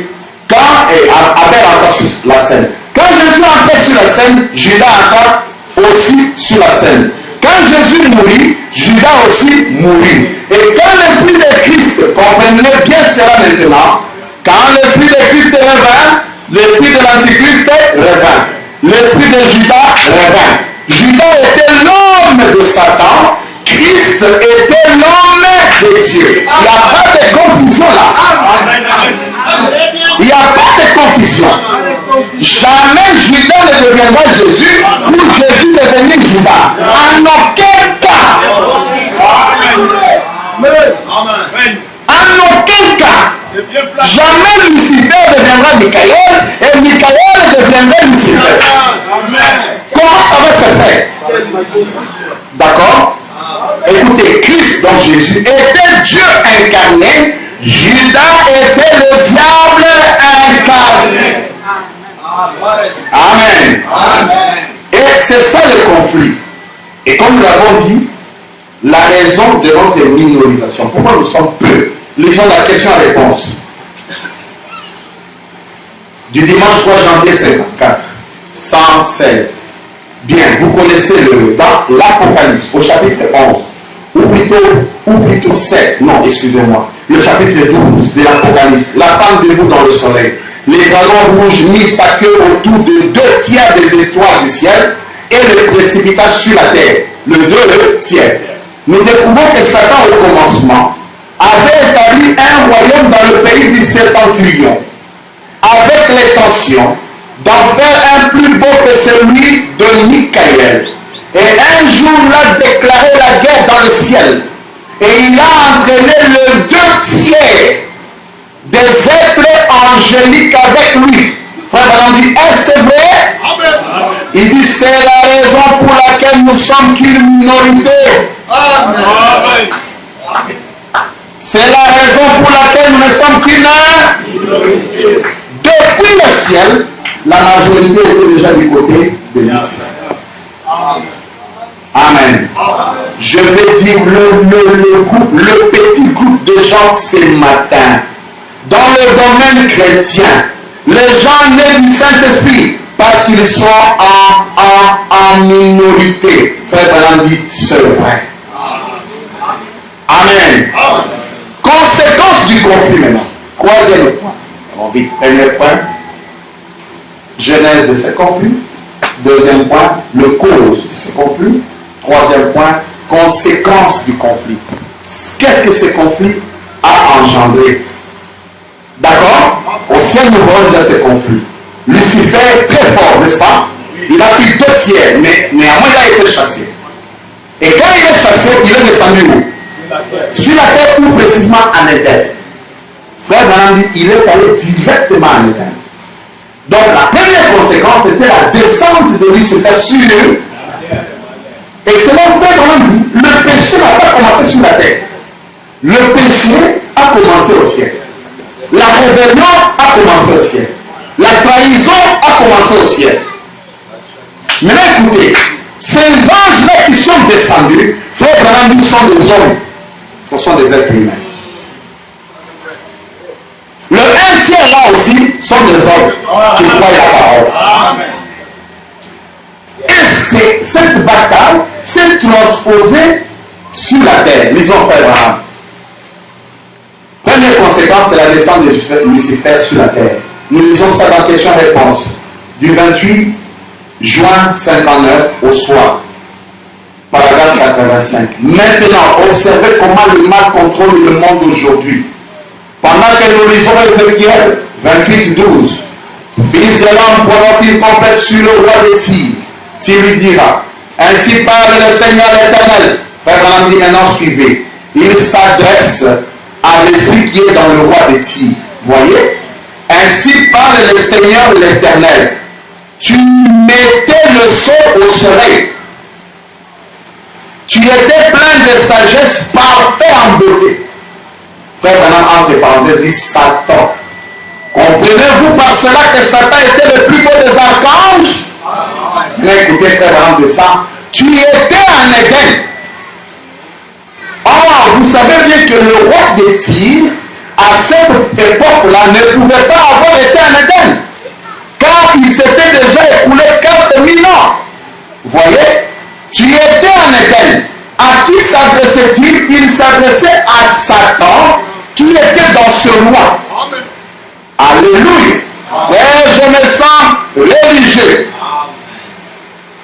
Abel entra sur la scène. Quand Jésus entra sur la scène, Judas entra aussi sur la scène. Quand Jésus mourut, Judas aussi mourut. Et quand l'esprit de Christ, comprenez bien cela maintenant, quand l'esprit de Christ revint, l'esprit de l'Antichrist revint. L'esprit de Judas revint. Judas était l'homme de Satan, Christ était l'homme de Dieu. Il n'y a pas de confusion là. Il n'y a pas de confusion. Jamais Judas ne deviendra Jésus ou Jésus devenir Judas. En aucun cas. En aucun cas. Jamais Lucifer deviendra Michael et Michael deviendra Lucifer. Comment ça va se faire? D'accord? Écoutez, Christ, donc Jésus, était Dieu incarné. Judas était le diable incarné. Amen. Et c'est ça le conflit. Et comme nous l'avons dit, la raison de notre minorisation, pourquoi nous sommes peu? Lisons la question-réponse. Du dimanche 3 janvier 54, 116. Bien, vous connaissez dans l'Apocalypse, au chapitre 11, ou plutôt 7, non, excusez-moi, le chapitre 12 de l'Apocalypse, la femme debout dans le soleil, les dragons rouges mis sa queue autour de 2 tiers des étoiles du ciel et le précipita sur la terre, le 2 tiers. Nous découvrons que Satan au commencement avait établi un royaume dans le pays du septentrion, avec l'intention d'en faire un plus beau que celui de Michael. Et un jour, il a déclaré la guerre dans le ciel. Et il a entraîné le 2/3 des êtres angéliques avec lui. Frère Branham dit, est-ce vrai? Amen. Il dit, c'est la raison pour laquelle nous sommes qu'une minorité. Amen. Amen. C'est la raison pour laquelle nous ne sommes qu'une minorité. Depuis le ciel, la majorité était déjà du côté de Lucifer. Amen. Je vais dire le petit groupe de gens ce matin. Dans le domaine chrétien, les gens nés du Saint-Esprit, parce qu'ils sont en minorité. Frère Branham dit, c'est vrai. Amen. Conséquence du conflit maintenant. Troisième point. On vite. Premier point, genèse de ce conflit. Deuxième point, le cause de ce conflit. Troisième point, conséquence du conflit. Qu'est-ce que ce conflit a engendré? D'accord? Au ciel, nous voyons déjà ce conflit. Lucifer est très fort, n'est-ce pas? Il a pris 2/3, mais néanmoins il a été chassé. Et quand il est chassé, il est descendu où? Sur la terre ou précisément en Éden. Frère Branham dit, il est allé directement en Éden. Donc la première conséquence c'était la descente de Lucifer sur eux. Excellent frère Branham dit, le péché n'a pas commencé sur la terre. Le péché a commencé au ciel. La rébellion a commencé au ciel. La trahison a commencé au ciel. Maintenant écoutez, ces anges-là qui sont descendus, frère Branham dit, sont des hommes. Ce sont des êtres humains. Le 1/3 là aussi sont des hommes qui croient la parole. Et cette bataille s'est transposée sur la terre. Lisons frère Branham. Première conséquence, c'est la descente de Lucifer sur la terre. Nous lisons ça dans question-réponse du 28 juin 59 au soir. Paragraphe 85. Maintenant, observez comment le mal contrôle le monde aujourd'hui. Pendant que nous lisons Ézéchiel 28-12, fils de l'homme, prononce une tempête sur le roi de Tyr. Tu lui diras, ainsi parle le Seigneur l'Éternel. Frère Branham dit maintenant suivez. Il s'adresse à l'esprit qui est dans le roi de Tyr. Voyez? Ainsi parle le Seigneur l'Éternel. Tu mettais le sol au soleil. Tu étais plein de sagesse, parfait en beauté. Frère Branham, entre parenthèses, dit Satan. Comprenez-vous par cela que Satan était le plus beau des archanges? Mais écoutez, frère Branham, de ça. Tu étais en Éden. Or, vous savez bien que le roi de Tyr, à cette époque-là, ne pouvait pas avoir été en Éden. Car il s'était déjà écoulé 4000 ans. Voyez? Tu étais en Éden. À qui s'adressait-il? Il s'adressait à Satan qui était dans ce roi. Alléluia. Frère, je me sens religieux.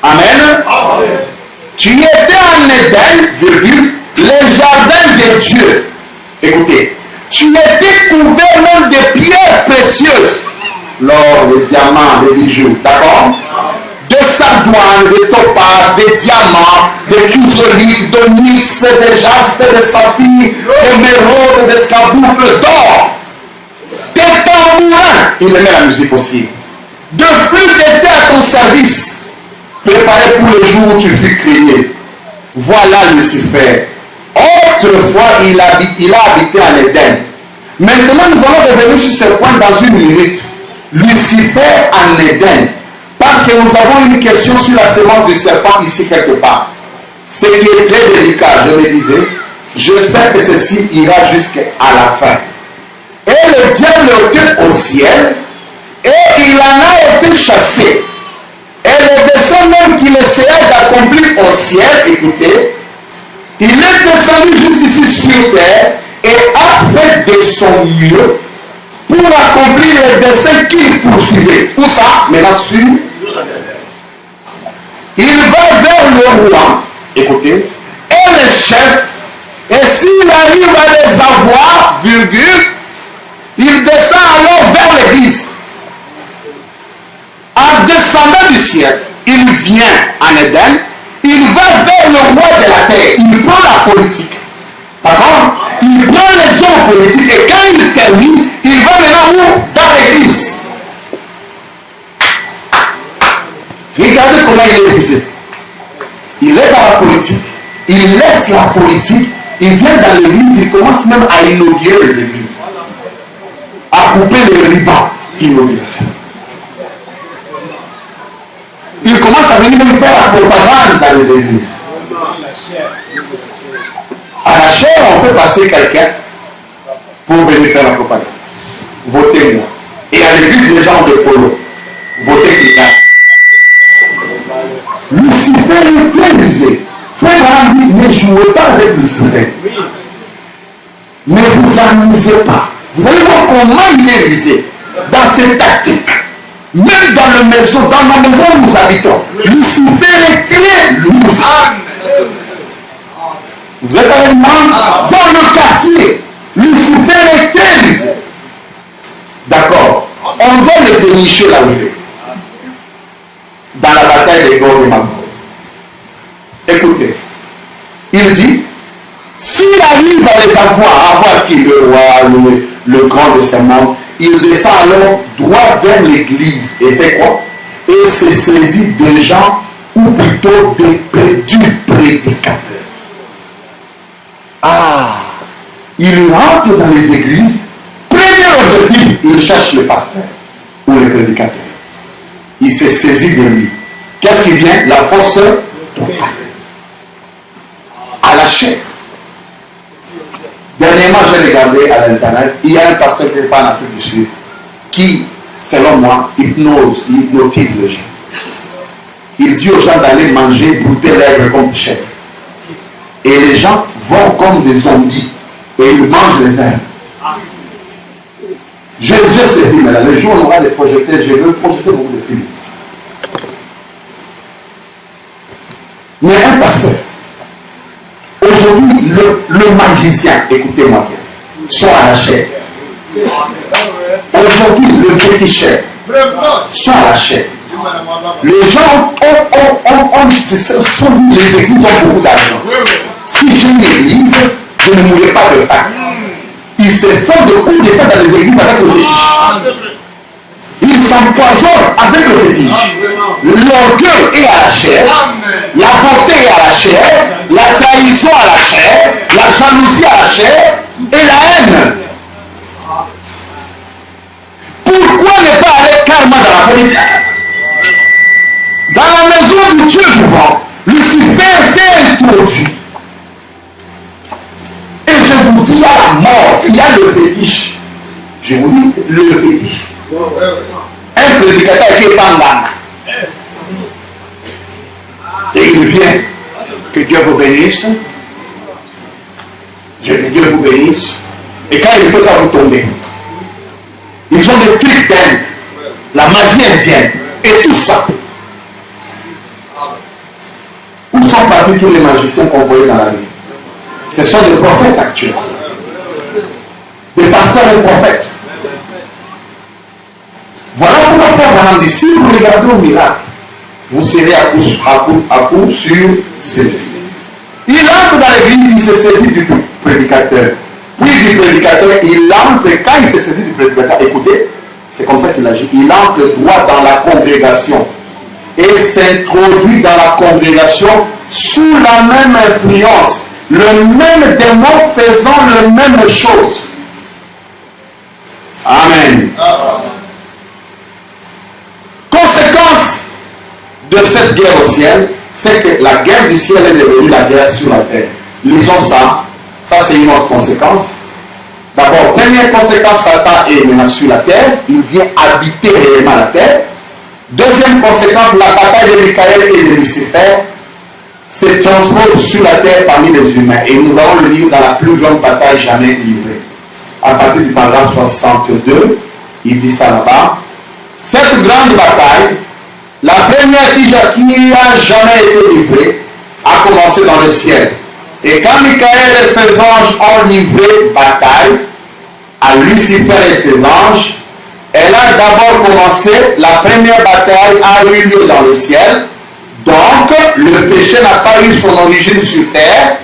Amen. Tu étais en Éden, virgule, le jardin de Dieu. Écoutez, tu étais couvert même de pierres précieuses. L'or, les diamants, les bijoux. D'accord? De sardoine, de topaz, de diamants, de chrysolite, d'onyx, de jaspe, de saphir, d'émeraude, de scaboucle, d'or. Tes tambourins, il aimait la musique aussi. De flûtes étaient à ton service, préparés pour le jour où tu fus créé. Voilà Lucifer. Autrefois, il a habité en Éden. Maintenant, nous allons revenir sur ce point dans une minute. Lucifer en Éden. Parce que nous avons une question sur la sémence du serpent ici quelque part. Ce qui est très délicat, je me disais. J'espère que ceci ira jusqu'à la fin. Et le diable était au ciel et il en a été chassé. Et le dessein même qu'il essayait d'accomplir au ciel, écoutez, il est descendu juste ici sur terre et a fait de son mieux pour accomplir le dessein qu'il poursuivait. Où ça? Maintenant sur. Il va vers le roi, écoutez, et le chef, et s'il arrive à les avoir, virgule, il descend alors vers l'église. En descendant du ciel, il vient en Éden, il va vers le roi de la terre, il prend la politique. D'accord? Il prend les hommes politiques et quand il termine, il va maintenant où? Dans l'église. Regardez comment il est épuisé. Il est dans la politique, il laisse la politique, il vient dans l'église, il commence même à inaugurer les églises, à couper les ribans d'inauguration. Il commence à venir même faire la propagande dans les églises. À la chair, on fait passer quelqu'un pour venir faire la propagande. Votez-moi. Et à l'église, les gens de polo. Votez quelqu'un. Lucifer est très rusé. Frère Abraham dit, ne jouez pas avec Lucifer. Ne vous amusez pas. Vous allez voir comment il est rusé. Dans ses tactiques. Même dans la maison, dans la maison où nous habitons. Lucifer est très rusé. Vous êtes avec moi? Dans le quartier, Lucifer est très rusé. D'accord. On doit le dénicher là où il est. Dans la bataille des Gog et Magog. Écoutez, il dit, s'il arrive à les avoir qui le roi, le grand de ce monde, il descend alors droit vers l'église et fait quoi? Et se saisit des gens, ou plutôt du prédicateur. Ah, il rentre dans les églises, premier objectif, il cherche le pasteur ou le prédicateur. Il se saisit de lui. Qu'est-ce qui vient? La force totale. À la chair. Dernièrement, j'ai regardé à l'internet, il y a un pasteur qui est pas en Afrique du Sud qui, selon moi, hypnotise les gens. Il dit aux gens d'aller manger, brouter l'herbe comme des chèvres. Et les gens vont comme des zombies et ils mangent les herbes. J'ai déjà ces films-là. Le jour où on aura des projecteurs, je veux projeter beaucoup de films ici. Mais un pasteur, aujourd'hui, le magicien, écoutez-moi bien, sont à la chair. Aujourd'hui, le féticheur sont à la chair. Les gens les églises ont beaucoup d'argent. Si j'ai une église, je ne mourrai pas de faim. Ils se font de coups d'état dans les églises avec le fétiche. Ils s'empoisonnent avec le fétiche. L'orgueil est à la chair, la beauté est à la chair, la trahison à la chair, la jalousie à la chair et la haine. Pourquoi ne pas aller carrément dans la politique? Dans la maison du Dieu vivant, Lucifer s'est introduit. Et je vous dis, il y a la mort, il y a le fétiche. Je vous dis, le fétiche. Un prédicateur qui est en l'âme. Et il vient. Que Dieu vous bénisse. Que Dieu vous bénisse. Et quand il fait ça, vous tombez. Ils ont des trucs d'Inde. La magie indienne. Et tout ça. Où sont partis tous les magiciens qu'on voyait dans la vie? Ce sont des prophètes actuels. Des pasteurs et prophètes. Voilà pourquoi faire Branham dit, si vous regardez au miracle, vous serez à coup sur celui. Il entre dans l'église, il se saisit du prédicateur. Puis du prédicateur, il entre, quand il se saisit du prédicateur, écoutez, c'est comme ça qu'il agit, il entre droit dans la congrégation et s'introduit dans la congrégation sous la même influence, le même démon faisant les mêmes choses. Amen. Conséquence de cette guerre au ciel, c'est que la guerre du ciel est devenue la guerre sur la terre. Lisons ça. Ça, c'est une autre conséquence. D'abord, première conséquence, Satan est maintenant sur la terre. Il vient habiter réellement la terre. Deuxième conséquence, la bataille de Michael et de Lucifer se transpose sur la terre parmi les humains. Et nous allons le lire dans la plus grande bataille jamais livrée. À partir du paragraphe 62, il dit ça là-bas. Cette grande bataille, la première qui a jamais été livrée, a commencé dans le ciel. Et quand Michael et ses anges ont livré bataille à Lucifer et ses anges, elle a d'abord commencé, la première bataille a eu lieu dans le ciel. Donc, le péché n'a pas eu son origine sur terre,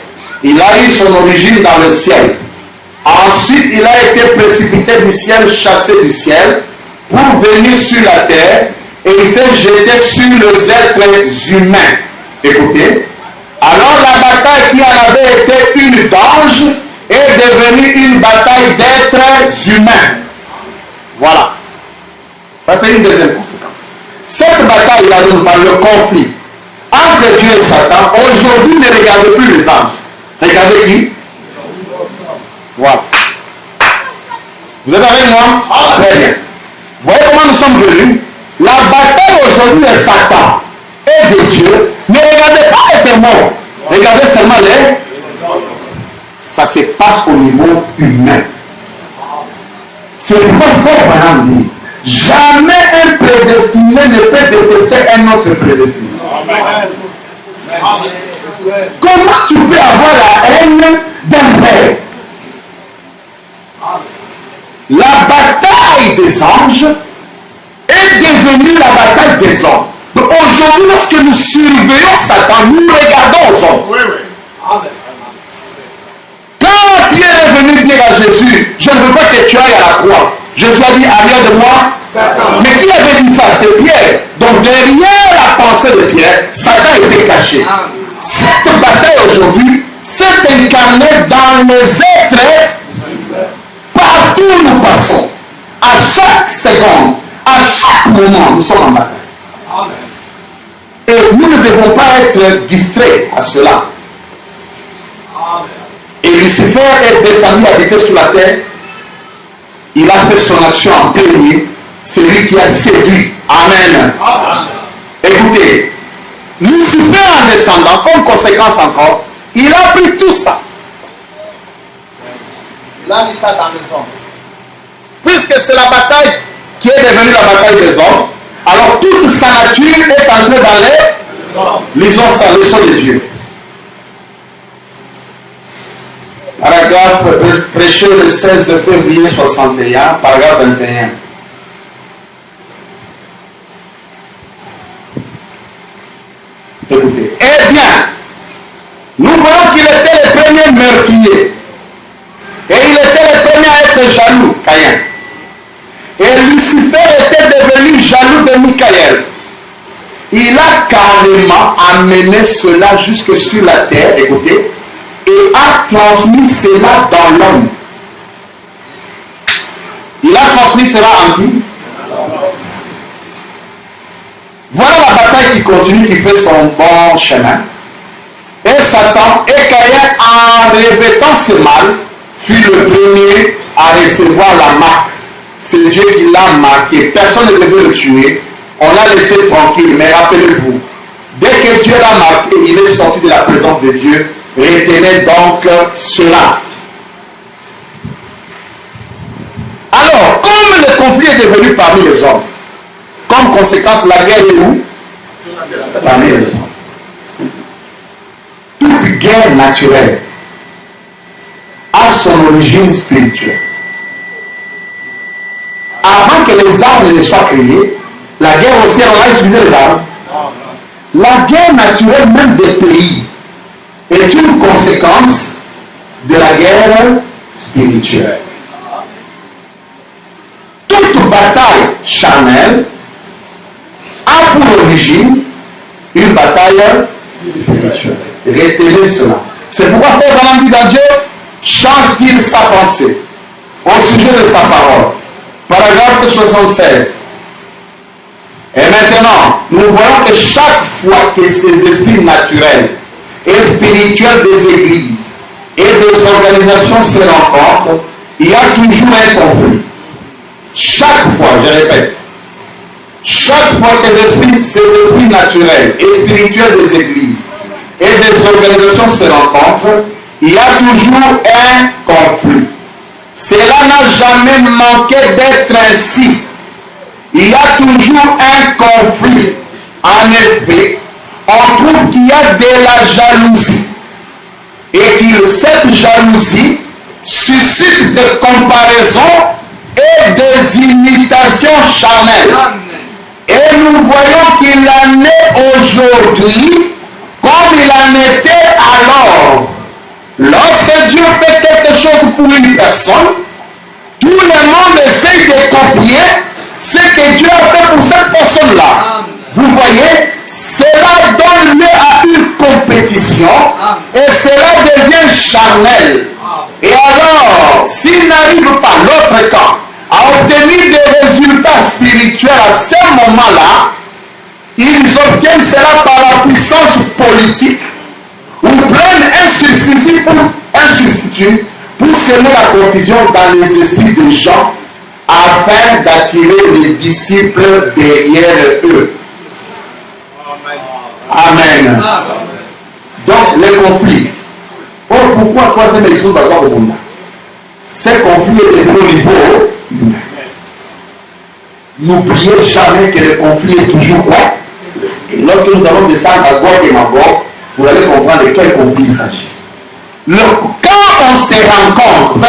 Il a eu son origine dans le ciel. Ensuite, il a été précipité du ciel, chassé du ciel, pour venir sur la terre, et il s'est jeté sur les êtres humains. Écoutez. Alors la bataille qui en avait été une d'ange est devenue une bataille d'êtres humains. Voilà. Ça, c'est une deuxième conséquence. Cette bataille, là, nous parle le conflit entre Dieu et Satan. Aujourd'hui, ne regardez plus les anges. Regardez qui? Voilà. Vous êtes avec moi? Très bien. Vous voyez comment nous sommes venus? La bataille aujourd'hui de Satan et de Dieu, ne regardez pas les témoins. Regardez seulement les... Ça se passe au niveau humain. C'est pourquoi frère Branham dit, jamais un prédestiné ne peut détester un autre prédestiné. Comment tu peux avoir la haine d'un frère? La bataille des anges est devenue la bataille des hommes. Donc aujourd'hui, lorsque nous surveillons Satan, nous regardons aux hommes. Oui, oui. Quand Pierre est venu dire à Jésus, je ne veux pas que tu ailles à la croix, Jésus a dit, arrière de moi, Satan. Mais qui avait dit ça? C'est Pierre. Donc derrière la pensée de Pierre, Satan était caché. Cette bataille aujourd'hui s'est incarnée dans les êtres. Partout où nous passons, à chaque seconde, à chaque moment, nous sommes en bataille. Et nous ne devons pas être distraits à cela. Et Lucifer est descendu habiter sur la terre. Il a fait son action en premier. C'est lui qui a séduit. Amen. Écoutez, Lucifer en descendant, comme conséquence encore, il a pris tout ça. Il a mis ça dans les hommes. Puisque c'est la bataille qui est devenue la bataille des hommes, alors toute sa nature est entrée dans les leçons de Dieu. Paragraphe prêché le 16 février 61, paragraphe 21. Écoutez. Eh bien, nous voyons qu'il était le premier meurtrier. Et il était le premier à être jaloux, Caïn. Et Lucifer était devenu jaloux de Michael. Il a carrément amené cela jusque sur la terre, écoutez, et a transmis cela dans l'homme. Il a transmis cela en qui? Voilà la bataille qui continue, qui fait son bon chemin. Et Satan et Caïn, en revêtant ce mal, fut le premier à recevoir la marque. C'est Dieu qui l'a marqué. Personne ne devait le tuer. On l'a laissé tranquille. Mais rappelez-vous, dès que Dieu l'a marqué, il est sorti de la présence de Dieu. Retenez donc cela. Alors, comme le conflit est devenu parmi les hommes, comme conséquence, la guerre est où? Parmi les hommes. Toute guerre naturelle a son origine spirituelle. Avant que les armes ne soient créées, la guerre aussi, on a utilisé les armes. La guerre naturelle même des pays est une conséquence de la guerre spirituelle. Toute bataille charnelle a pour origine une bataille spirituelle. Retenez cela. C'est pourquoi Frère Branham dit dans Dieu, change-t-il sa pensée au sujet de sa parole. Paragraphe 76. Et maintenant, nous voyons que chaque fois que ces esprits naturels et spirituels des églises et des organisations se rencontrent, il y a toujours un conflit. Chaque fois, je répète, chaque fois que ces esprits naturels et spirituels des églises et des organisations se rencontrent, il y a toujours un conflit. Cela n'a jamais manqué d'être ainsi. Il y a toujours un conflit. En effet, on trouve qu'il y a de la jalousie. Et que cette jalousie suscite des comparaisons et des imitations charnelles. Et nous voyons qu'il en est aujourd'hui comme il en était alors. Lorsque Dieu fait quelque chose pour une personne, tout le monde essaye de copier ce que Dieu a fait pour cette personne-là. Vous voyez, cela donne lieu à une compétition et cela devient charnel. Et alors, s'il n'arrive pas, l'autre camp, à obtenir des résultats spirituels à ce moment-là, ils obtiennent cela par la puissance politique ou prennent un substitut pour semer la confusion dans les esprits des gens afin d'attirer les disciples derrière eux. Amen. Donc, les conflits. Oh, pourquoi troisième élection de au monde? Ces conflits est au niveau humain. N'oubliez jamais que le conflit est toujours quoi? Et lorsque nous allons descendre à Gog et Magog, vous allez comprendre de quel conflit il s'agit. Quand on se rencontre,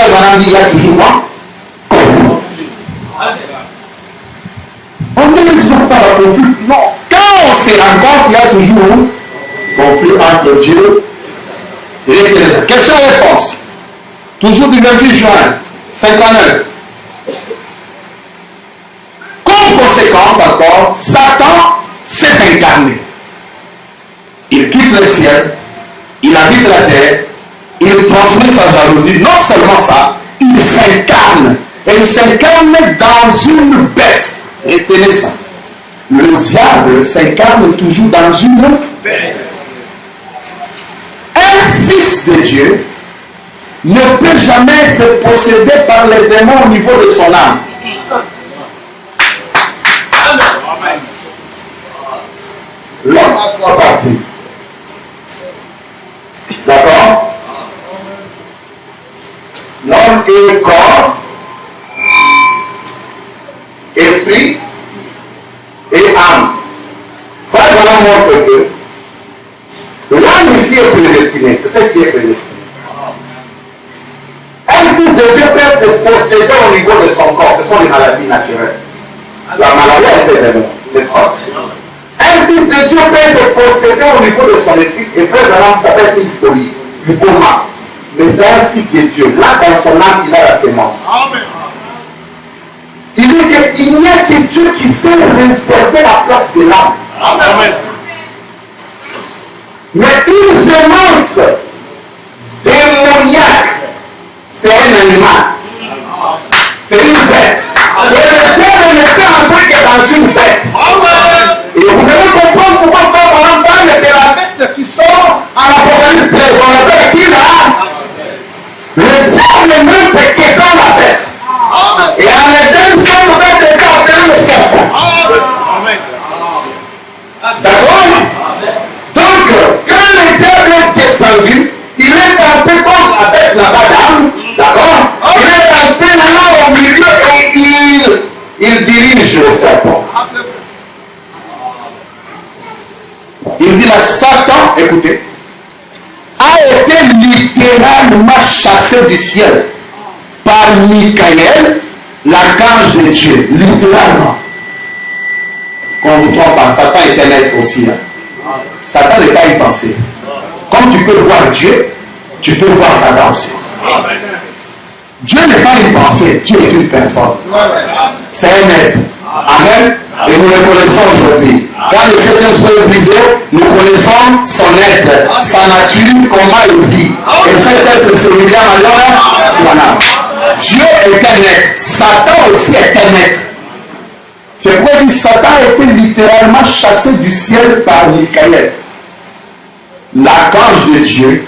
il y a toujours quoi? Conflit. On ne dit pas le conflit. Non. Quand on se rencontre, il y a toujours conflit entre Dieu et l'Éternel. Question-réponse. Toujours du 28 juin 59. Comme conséquence encore, Satan s'est incarné. Il quitte le ciel, il habite la terre, il transmet sa jalousie. Non seulement ça, il s'incarne. Et il s'incarne dans une bête. Retenez ça. Le diable s'incarne toujours dans une bête. Un fils de Dieu ne peut jamais être possédé par les démons au niveau de son âme. L'homme a trois parties. D'accord? L'homme est corps, esprit et âme. Voilà montre que l'âme ici est prédestinée. C'est ce qui est prédestiné. Un fils de Dieu peut être possédé au niveau de son corps. Ce sont les maladies naturelles. La maladie est événement, n'est-ce pas? Un fils de Dieu peut être possédé au niveau de son esprit. Et frère Branham s'appelle une folie, une coma. Mais c'est un fils de Dieu. Là, dans son âme, il a la sémence. Il n'y a que Dieu qui sait réserver la place de l'âme. Amen. Mais une sémence démoniaque, c'est un animal. C'est une bête. Et le diable ne peut entrer que dans une bête. Et vous allez comprendre pourquoi on parle de la bête qui sort en Apocalypse 13. On appelle qui là? Le diable ne peut que dans la bête. Et en Éden, son bête était en train de serpent. D'accord? Donc, quand le diable est descendu, il est entré comme la bête là-bas d'âme. D'accord? Il est entré là au milieu et il dirige le serpent. Il dit là, Satan, écoutez, a été littéralement chassé du ciel par Michael, l'archange de Dieu. Littéralement. Quand vous trompez pas, Satan est un être aussi là. Satan n'est pas une pensée. Comme tu peux voir Dieu, tu peux voir Satan aussi. Dieu n'est pas une pensée, Dieu est une personne. C'est un être. Amen. Et nous le connaissons aujourd'hui. Quand le septième soleil est brisé, nous connaissons son être, sa nature, comment il vit. Et cet être, c'est William alors, voilà. Dieu est un être. Satan aussi est un être. C'est pourquoi il dit Satan a été littéralement chassé du ciel par Michael, l'archange de Dieu.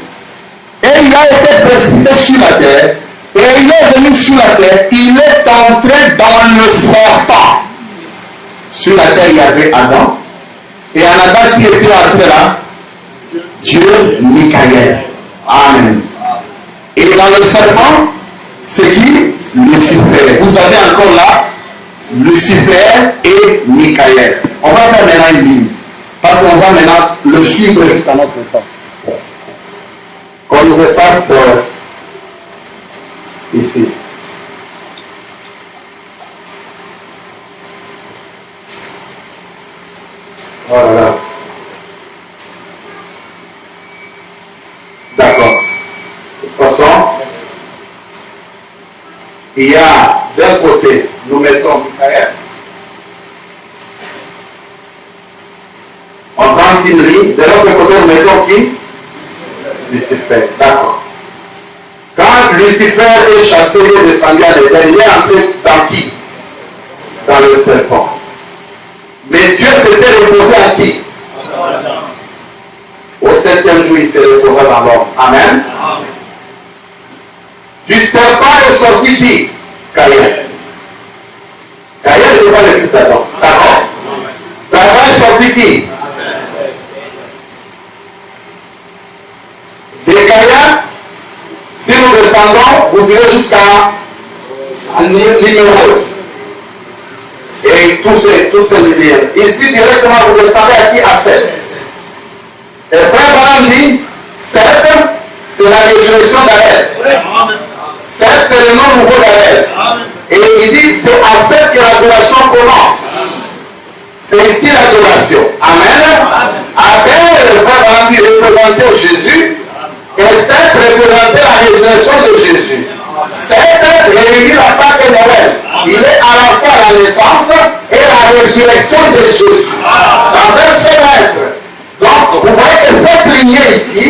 Et il a été précipité sur la terre. Et il est venu sur la terre. Il est entré dans le serpent. Sur la terre, il y avait Adam. Et en Adam qui était entré là, Dieu, Michael. Amen. Et dans le serpent, c'est qui? Lucifer. Vous avez encore là Lucifer et Michael. On va faire maintenant une ligne. Parce qu'on va maintenant le suivre jusqu'à notre temps. Qu'on nous efface ici. Voilà. D'accord. il y a d'un côté, nous mettons Michael. En transinerie, de l'autre côté, nous mettons qui? Lucifer. D'accord. Quand Lucifer est chassé et descendu à l'Éden, il est entré dans qui? Dans le serpent. Mais Dieu s'était reposé à qui? Au 7e jour, il s'est reposé dans l'homme. Amen. Du serpent est sorti qui? Caïn. Caïn n'était pas le fils d'Adam. D'accord? D'Adam est sorti qui? De Caïn, si nous descendons, vous irez jusqu'à Nimrod. Et tous ces milliers. Ici, directement, vous descendez à qui? À Seth. Et Frère Branham dit, Seth, c'est la résurrection d'Abel. Seth, c'est le nom nouveau d'Abel. Et il dit, c'est à Seth que l'adoration commence. C'est ici l'adoration. Amen. Abel, le Frère Branham dit, représentait Jésus. Et Seth représentait la résurrection de Jésus. Seth réunit la Pâque de Noël. Il est à la fois la naissance et la résurrection de Jésus. Dans un seul être. Donc, vous voyez que cette lignée ici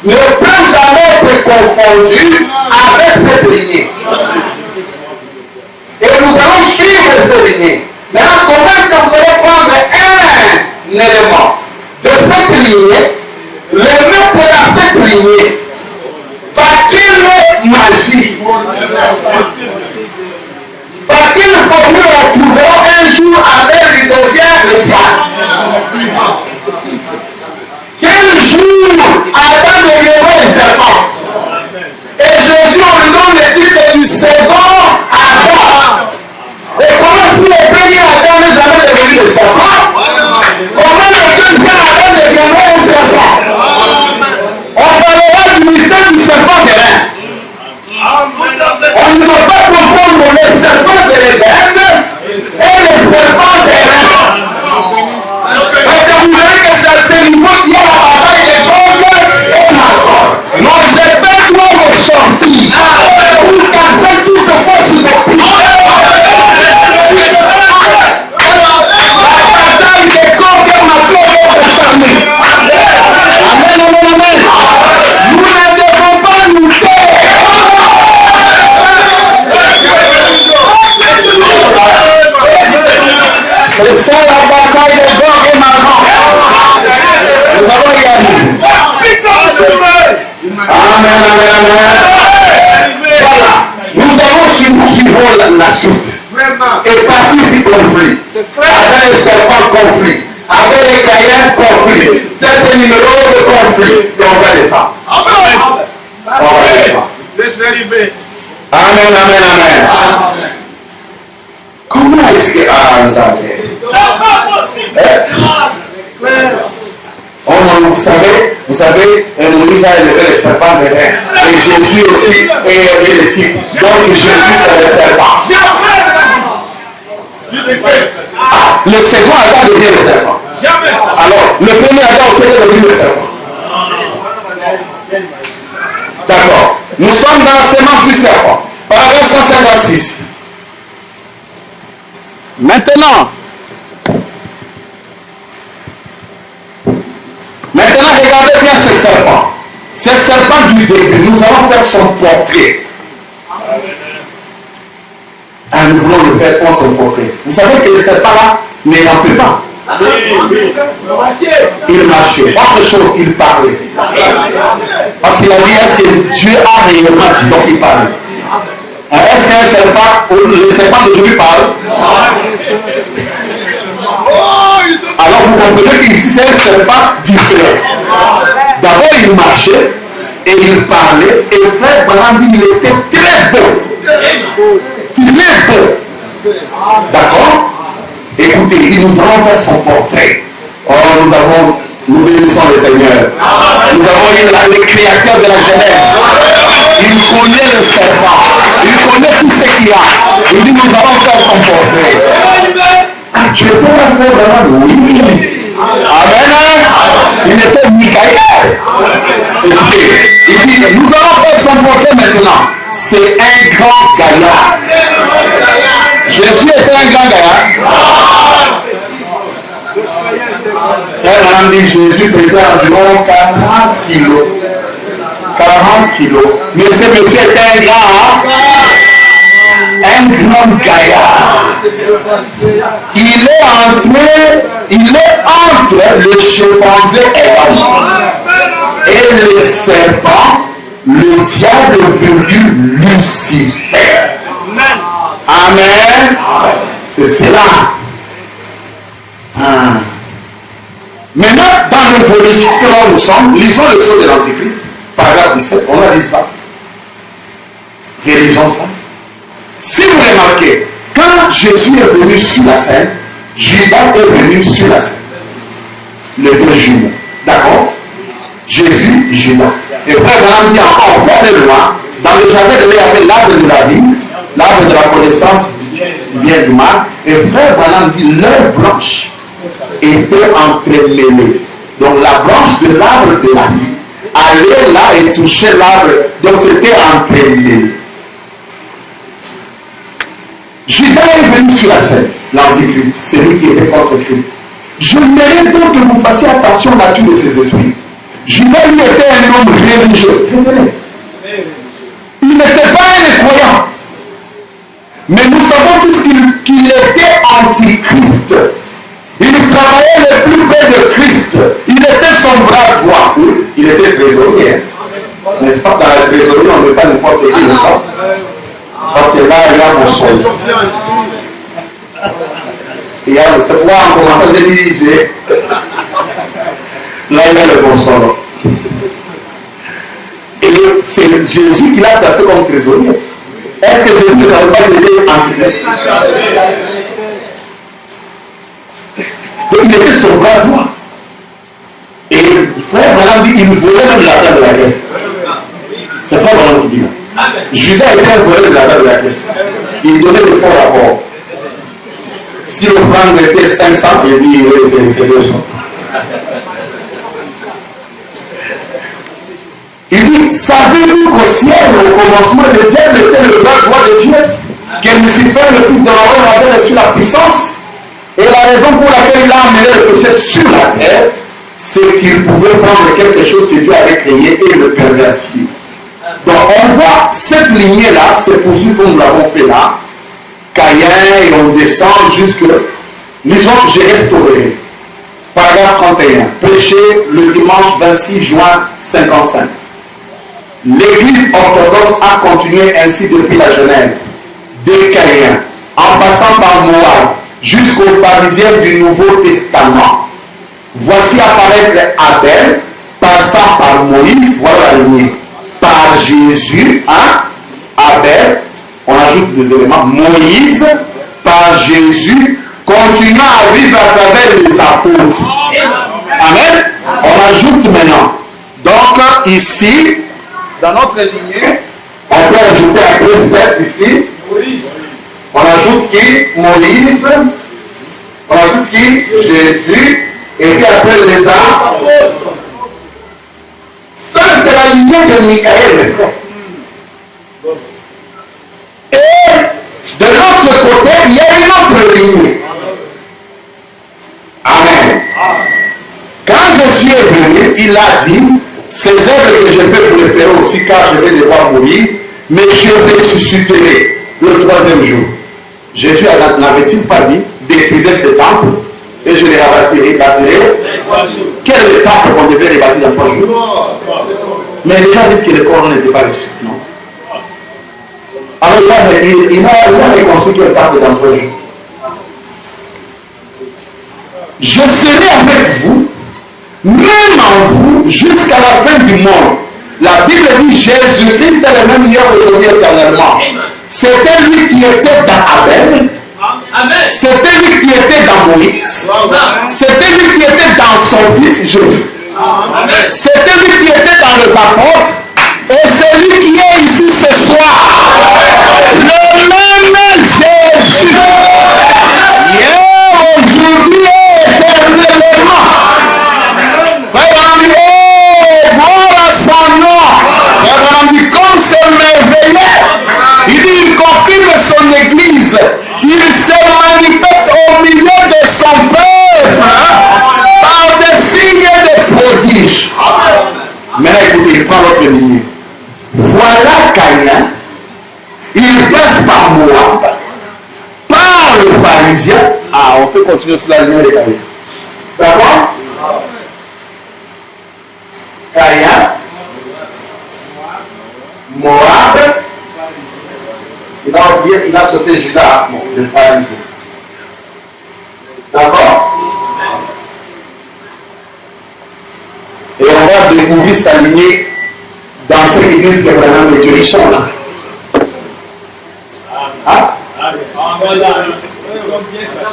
ne peut jamais être confondue avec cette lignée. Et nous allons suivre cette lignée. Maintenant, comment est-ce que vous allez prendre un élément de cette lignée, le mettre dans cette lignée? Par quelle magie? Par quelle formule on trouvera un jour avec il devient le diable? Quel jour Adam deviendra le serpent? Et Jésus, on lui donne le titre du second Adam. Et comment si le premier Adam n'est jamais devenu le serpent? Comment le deuxième Adam deviendra un serpent? On parlera du mystère du serpent terrain. On ne doit pas confondre le serpent de l'Éden et le serpent terrain. Parce que vous verrez que c'est à ce niveau qu'il y a la bataille de Gog et Magog. Nos épées doivent sortir pour casser toute force de Christ. La bataille de Gog et Magog est décharnée. Amen, amen, amen. Nous ne devons pas nous taire. C'est ça la bataille de Gog et Magog. Nous allons y aller. Amen, amen, amen. Voilà. Nous suivons la suite. Et partout ici conflit. Avec le serpent conflit. Avec les Caïns conflit. C'est un numéro de conflit. Et on va descendre. On va descendre. Amen, amen, amen. Comment est-ce que ça fait? C'est pas possible. Vous savez, Moïse a élevé le serpent de l'air. Et Jésus aussi a élevé le type. Donc Jésus c'est le serpent. Le second Adam devient le serpent. Alors, le premier Adam aussi est devenu le serpent. D'accord. Nous sommes dans la sémence du serpent. Paragraphe 156. Maintenant, regardez bien ce serpent. Ce serpent du début, nous allons faire son portrait. Nous voulons le faire pour son portrait. Vous savez que le serpent là ne rampait pas. Il marchait. Autre chose, il parlait. Parce qu'il a dit, est-ce que Dieu a réellement dit, donc il parlait. Est-ce qu'un serpent, le serpent d'aujourd'hui parle? Alors vous comprenez qu'ici c'est un serpent différent. D'abord il marchait et il parlait et Frère Branham dit il était très beau. Très beau. D'accord? Écoutez, nous allons faire son portrait. Oh, nous bénissons le Seigneur. Nous avons eu le créateur de la jeunesse. Il connaît le serpent. Il connaît tout ce qu'il y a. Il dit nous allons faire son portrait. Tu es pas vraiment? Oui. Amen. Il était Michael. Écoutez, il dit, nous allons faire son portrait maintenant. C'est un grand gaillard. Jésus était un grand gaillard. Frère Madame dit, Jésus pesait environ 40 kilos. 40 kilos. Mais ce monsieur était un grand gaillard. Il est entre le chimpanzé et l'homme. Et le serpent, le diable venu Lucifer. Amen. C'est cela. Maintenant, dans l'évolution, c'est là où nous sommes, lisons le sceau de l'Antéchrist, paragraphe 17, on a dit ça. Réalisons ça. Si vous remarquez, quand Jésus est venu sur la scène, Judas est venu sur la scène. Les deux jumeaux. D'accord? Jésus, Judas. Et frère Branham dit encore, plus loin, dans le jardin de Dieu, il y avait l'arbre de la vie, l'arbre de la connaissance du bien et du mal. Et frère Branham dit, leur branche était entremêlée. Donc la branche de l'arbre de la vie allait là et touchait l'arbre. Donc c'était entremêlé. Judas est venu sur la scène, l'Antichrist, c'est lui qui était contre Christ. Je mérite donc que vous fassiez attention à tous de ces esprits. Judas lui était un homme religieux. Il n'était pas un croyant. Mais nous savons tous qu'il était antichrist. Il travaillait le plus près de Christ. Il était son bras droit. Il était trésorier. N'est-ce pas? Dans la trésorerie, on ne veut pas n'importe qui, n'est-ce pas? Parce que là, il y a mon sol. C'est pourquoi on commence à se diriger. Là, il y a le bon sol. Et c'est Jésus qui l'a placé comme trésorier. Est-ce que Jésus ne savait pas qu'il était antichrist? Donc il était son bras droit. Et frère Branham dit qu'il volait même la table de la caisse. C'est frère Branham qui dit là. Judas était un voleur de la table de la caisse. Il donnait de faux rapports. Si le franc était 500, il dit oui, c'est 200. Il dit, savez-vous qu'au ciel, au commencement, le diable était le bras droit de Dieu, que Lucifer, le fils de l'homme, avait reçu la puissance, et la raison pour laquelle il a amené le péché sur la terre, c'est qu'il pouvait prendre quelque chose que Dieu avait créé et le pervertir. Donc on voit cette lignée-là, c'est poursuivi comme nous l'avons fait là, Caïn, et on descend jusque, lisons, j'ai restauré. Paragraphe 31, péché le dimanche 26 juin 55. L'Église orthodoxe a continué ainsi depuis la Genèse, de Caïn, en passant par Moab, jusqu'aux pharisiens du Nouveau Testament. Voici apparaître Abel, passant par Moïse, voilà la lignée, par Jésus, hein, Abel, on ajoute des éléments, Moïse, par Jésus, continuant à vivre à travers les apôtres. Amen. On ajoute maintenant. Donc ici, dans notre lignée, on peut ajouter un précepte ici. Moïse. On ajoute qui? Moïse. On ajoute qui? Jésus. Et puis après les apôtres. Ça, c'est la lignée de Michael, mes frères. Et de l'autre côté, il y a une autre lignée. Amen. Quand Jésus est venu, il a dit, ces œuvres que j'ai fait, vous les ferez aussi, car je vais devoir mourir, mais je ressusciterai le troisième jour. Jésus n'avait-il pas dit, détruisez ce temple, et je les rebâtirai. Quel est le temple qu'on devait rebâtir dans 3 jours? Mais les gens disent que le corps n'était pas ressuscité, non? Alors il a reconstruit le temple dans 3 jours. Je serai avec vous, même en vous, jusqu'à la fin du monde. La Bible dit Jésus-Christ est le même hier, aujourd'hui, éternellement. C'était lui qui était dans Abel. C'était lui qui était dans Moïse. C'était lui qui était dans son fils Jésus. C'était lui qui était dans les apôtres. Et c'est lui qui est ici ce soir. Le même Jésus. Hier, aujourd'hui et éternellement. pharisiens, on peut continuer sur la ligne des Caïens. D'accord? Caïn, Moab, il a sauté Judas, le pharisien. D'accord? Et on va découvrir sa lignée dans cette église que vraiment le Dieu il change. Hein?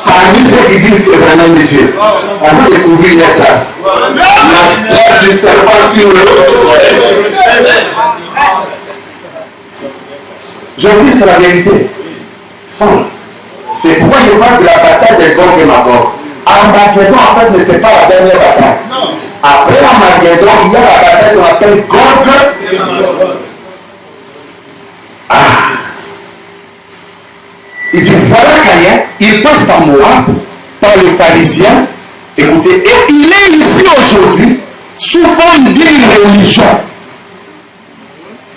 Parmi cette église que vraiment le Dieu, on va découvrir la classe. La classe du serpent sur le. Je vous dis, c'est la vérité. C'est pourquoi je parle de la bataille des Gog et Magog. Armageddon, en fait, n'était pas la dernière bataille. Après Armageddon, il y a la bataille qu'on appelle Gog et Magog. Il dit, voilà Caïn, il passe par Moab, par les pharisiens, écoutez, et il est ici aujourd'hui, sous forme d'une religion.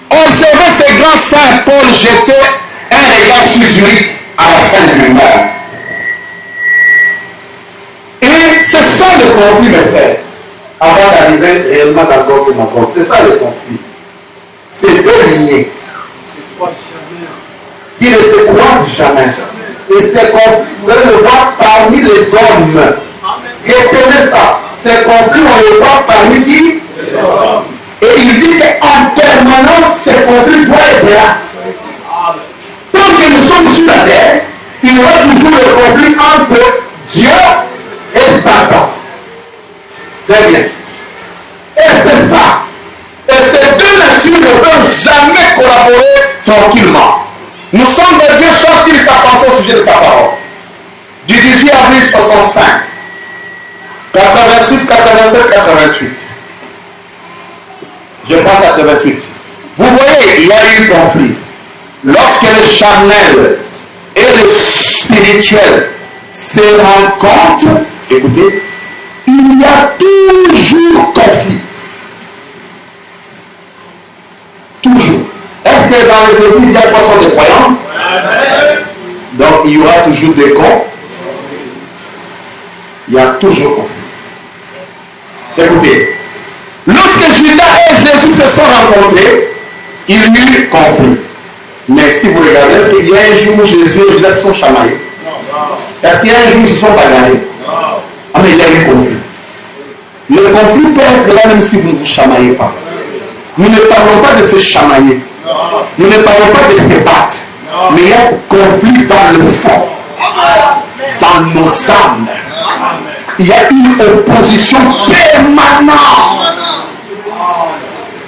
Observez ces grands saints, Paul jetait un regard sur Zurich à la fin du monde. Et c'est ça le conflit, mes frères. Avant d'arriver réellement d'accord que Magog, c'est ça le conflit. C'est deux lignées. Qui ne se croisent jamais. Et ces conflits, vous allez le voir parmi les hommes. Retenez ça. Ces conflits, on les voit parmi qui? Les hommes. Et il dit qu'en permanence, ces conflits doivent être là. Tant que nous sommes sur la terre, il y aura toujours le conflit entre Dieu et Satan. Très bien. Et c'est ça. Et ces deux natures ne peuvent jamais collaborer tranquillement. Nous sommes de Dieu sortir sa pensée au sujet de sa parole. Du 18 avril 65, 86, 87, 88. Je prends 88. Vous voyez, il y a eu conflit. Lorsque le charnel et le spirituel se rencontrent, écoutez, il y a toujours conflit. Toujours. Est-ce que dans les églises, il y a 300 de croyants? Donc, il y aura toujours des conflits. Il y a toujours conflit. Écoutez, lorsque Judas et Jésus se sont rencontrés, il y a eu conflit. Mais si vous regardez, est-ce qu'il y a un jour où Jésus et Judas se sont chamaillés? Est-ce qu'il y a un jour où ils se sont bagarrés? Ah, mais il y a eu conflit. Le conflit peut être là même si vous ne vous chamaillez pas. Nous ne parlons pas de se chamailler. Nous ne parlons pas de se battre. Mais il y a conflit dans le fond. Dans nos âmes. Il y a une opposition permanente.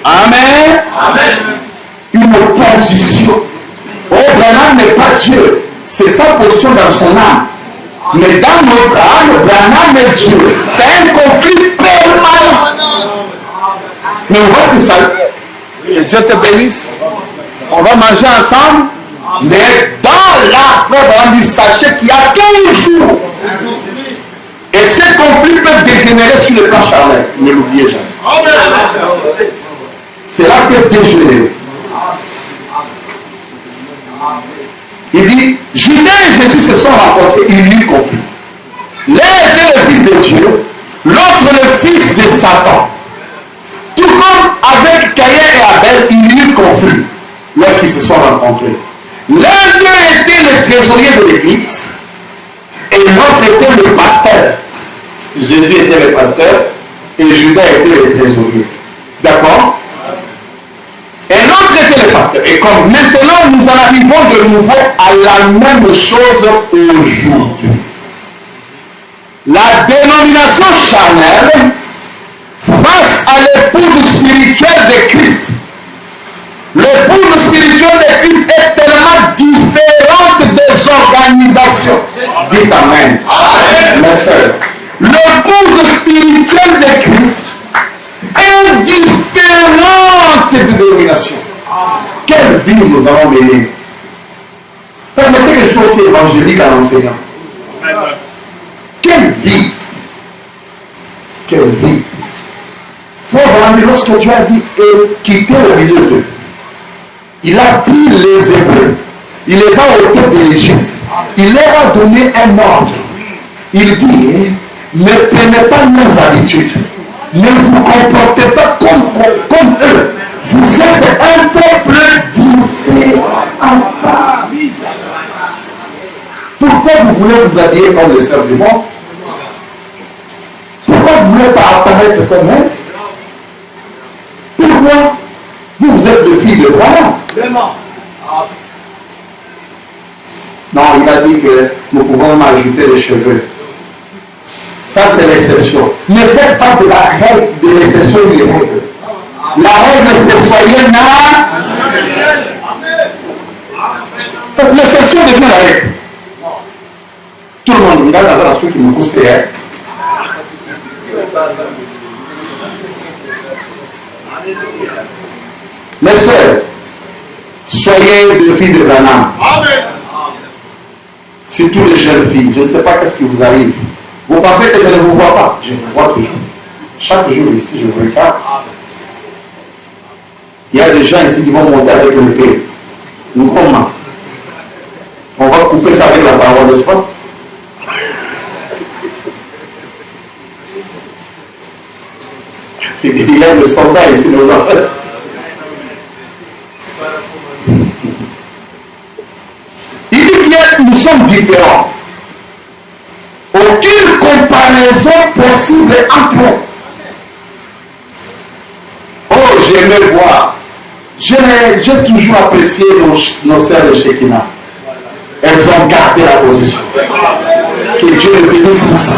Amen. Amen. Une opposition. Oh, Branham n'est pas Dieu. C'est sa position dans son âme. Mais dans notre âme, Branham est Dieu. C'est un conflit permanent. Mais on va se saluer. Que Dieu te bénisse. On va manger ensemble. Mais dans la frère Branham dit, sachez qu'il y a toujours. Et ce conflit peut dégénérer sur le plan charnel. Ne l'oubliez jamais. Cela peut dégénérer. Il dit, Judas et Jésus se sont rencontrés, il y a eu conflit. L'un était le fils de Dieu, l'autre le fils de Satan. Tout comme avec Caïn et Abel, il y a eu conflit lorsqu'ils se sont rencontrés. L'un d'eux était le trésorier de l'église et l'autre était le pasteur. Jésus était le pasteur et Judas était le trésorier. D'accord? Et l'autre était le pasteur. Et comme maintenant nous en arrivons de nouveau à la même chose aujourd'hui. La dénomination charnelle face à l'épouse spirituelle de Christ. L'épouse spirituelle de Christ est tellement différente des organisations. Dites Amen. Mes sœurs. L'épouse spirituelle de Christ est différente de dénomination. Quelle vie nous allons mener? Permettez que je sois aussi évangélique en enseignant. Quelle vie! Quelle vie! Frère Branham, lorsque Dieu a dit quitter le milieu d'eux, il a pris les Hébreux, il les a ôtés de l'Égypte, il leur a donné un ordre. Il dit, ne prenez pas nos habitudes. Ne vous comportez pas comme eux. Vous êtes un peuple différent. Pourquoi vous voulez vous habiller comme les sœurs du monde? Pourquoi vous ne voulez pas apparaître comme elles? Pourquoi? Vous êtes le fils de Abraham. Vraiment? Non, il a dit que nous pouvons m'ajouter les cheveux. Ça, c'est l'exception. Ne faites pas de la règle, de l'exception des règles. La règle, c'est soyez naturel. L'exception devient la règle. Tout le monde regarde dans la suite qui me pousse. Mes soeurs, soyez des filles de Branham. Surtout les jeunes filles. Je ne sais pas qu'est-ce qui vous arrive. Vous pensez que je ne vous vois pas? Je vous vois toujours. Chaque jour ici, je vous regarde. Il y a des gens ici qui vont monter avec l'épée. Nous, comment? On va couper ça avec la parole, n'est-ce pas? Il y a des soldats ici, nos enfants. Il dit que nous sommes différents. Aucune comparaison possible entre eux. Oh, j'aimais voir. J'ai toujours apprécié nos sœurs de Shekinah. Elles ont gardé la position. Que Dieu les bénisse pour ça.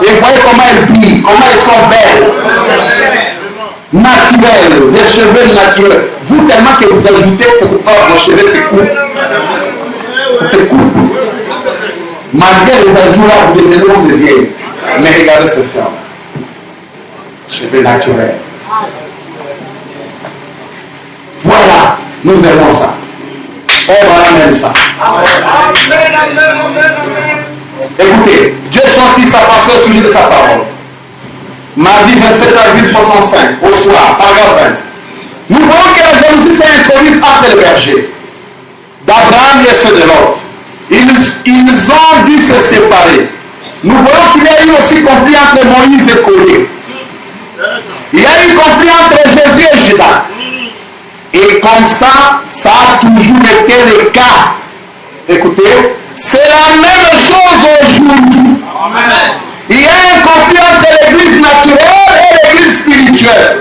Et voyez comment elles brillent, comment elles sont belles. Naturelles, des cheveux naturels. Vous, tellement que vous ajoutez que vos cheveux se coupent. C'est cool. Malgré les ajouts là, vous devenez l'homme de vieille. Mais regardez ce soir. Cheveux naturels. Voilà, nous aimons ça. Oh, voilà, même ça. Écoutez, Dieu chantit sa pensée au sujet de sa parole. Mardi 27 avril 65, au soir, paragraphe 20. Nous voyons que la jalousie s'est introduite entre les bergers d'Abraham et ceux de l'autre. Ils ont dû se séparer. Nous voyons qu'il y a eu aussi conflit entre Moïse et Corée. Il y a eu conflit entre Jésus et Judas. Et comme ça, ça a toujours été le cas. Écoutez, c'est la même chose aujourd'hui. Il y a un conflit entre l'église naturelle et l'église spirituelle.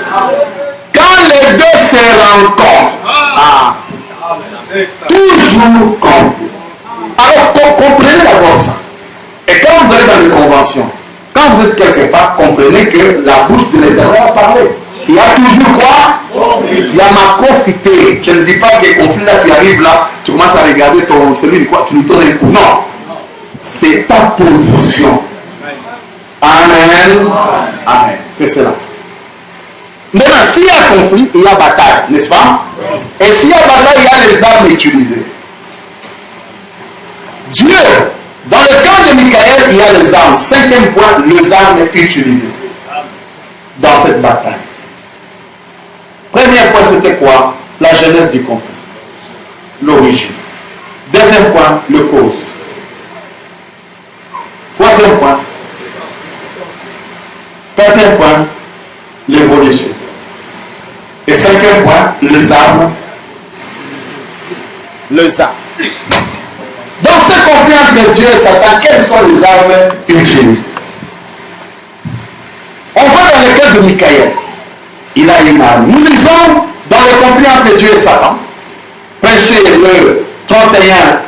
Quand les deux se rencontrent, toujours conflit. Alors comprenez d'abord ça. Et quand vous allez dans les conventions, quand vous êtes quelque part, comprenez que la bouche de l'Éternel a parlé. Il y a toujours quoi? Il y a ma confité. Je ne dis pas que le conflit là, tu arrives là, tu commences à regarder celui de quoi, tu lui donnes un coup. Non. C'est ta position. Amen. Amen. C'est cela. Maintenant, s'il y a conflit, il y a bataille, n'est-ce pas? Et s'il y a bataille, il y a les armes utilisées. Dieu, dans le camp de Michael, il y a les armes. 5e point, les armes utilisées dans cette bataille. Premier point, c'était quoi? La genèse du conflit. L'origine. 2e point, le cause. 3e point. 4e point, l'évolution. Et 5e point, les armes. Les armes. Dans ce conflit entre Dieu et Satan, quelles sont les armes utilisées? On va dans le cas de Michael. Il a une arme. Nous lisons dans le conflit entre Dieu et Satan, prêché le 31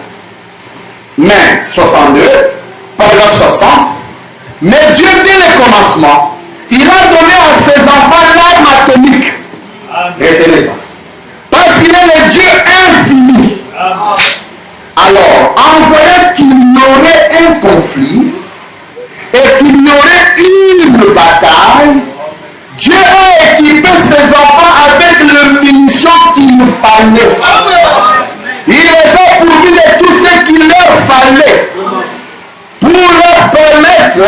mai 62, paragraphe 60. Mais Dieu, dès le commencement, il a donné à ses enfants l'arme atomique. Retenez ça. Parce qu'il est le Dieu infini. Alors, en voyant qu'il y aurait un conflit et qu'il y aurait une bataille, Dieu a équipé ses enfants avec le munition qu'il fallait. Il les a pourvus de tout ce qu'il leur fallait pour leur permettre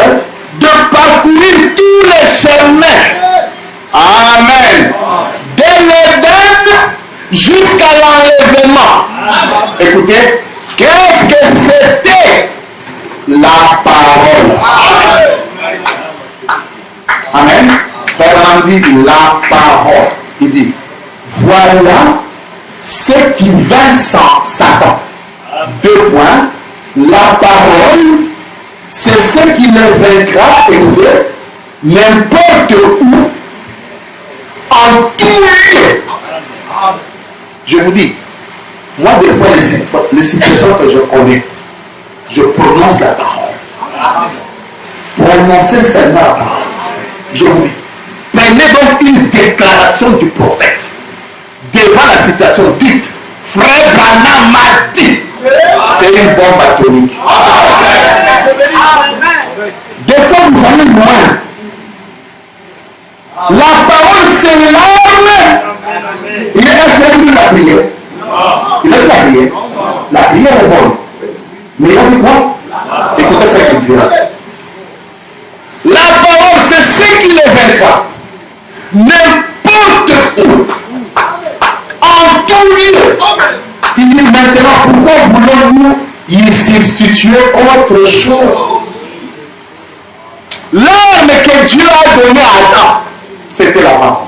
de parcourir tous les chemins. Amen. Dès l'Éden jusqu'à l'enlèvement. Écoutez, la parole. Amen. Frère dit la parole. Il dit, voilà ce qui vainc Satan. 2 points. La parole, c'est ce qui le vaincra, écoutez, n'importe où, en tout lieu. Je vous dis, moi des fois, les situations que je connais, je prononce la parole. Prononcez seulement la parole. Je vous dis, prenez donc une déclaration du prophète devant la situation. Dites, frère Branham m'a dit. C'est une bombe atomique. Des fois, vous allez loin. La parole, c'est l'arme. Il est assuré de la prière. Il a dit la prière. La prière est bonne. Mais il a dit quoi? Écoutez ce qu'il dira. La parole, c'est ce qui les vaincra. N'importe où. En tout lieu. Il dit maintenant, pourquoi voulons-nous y substituer autre chose? L'arme que Dieu a donnée à Adam, c'était la parole.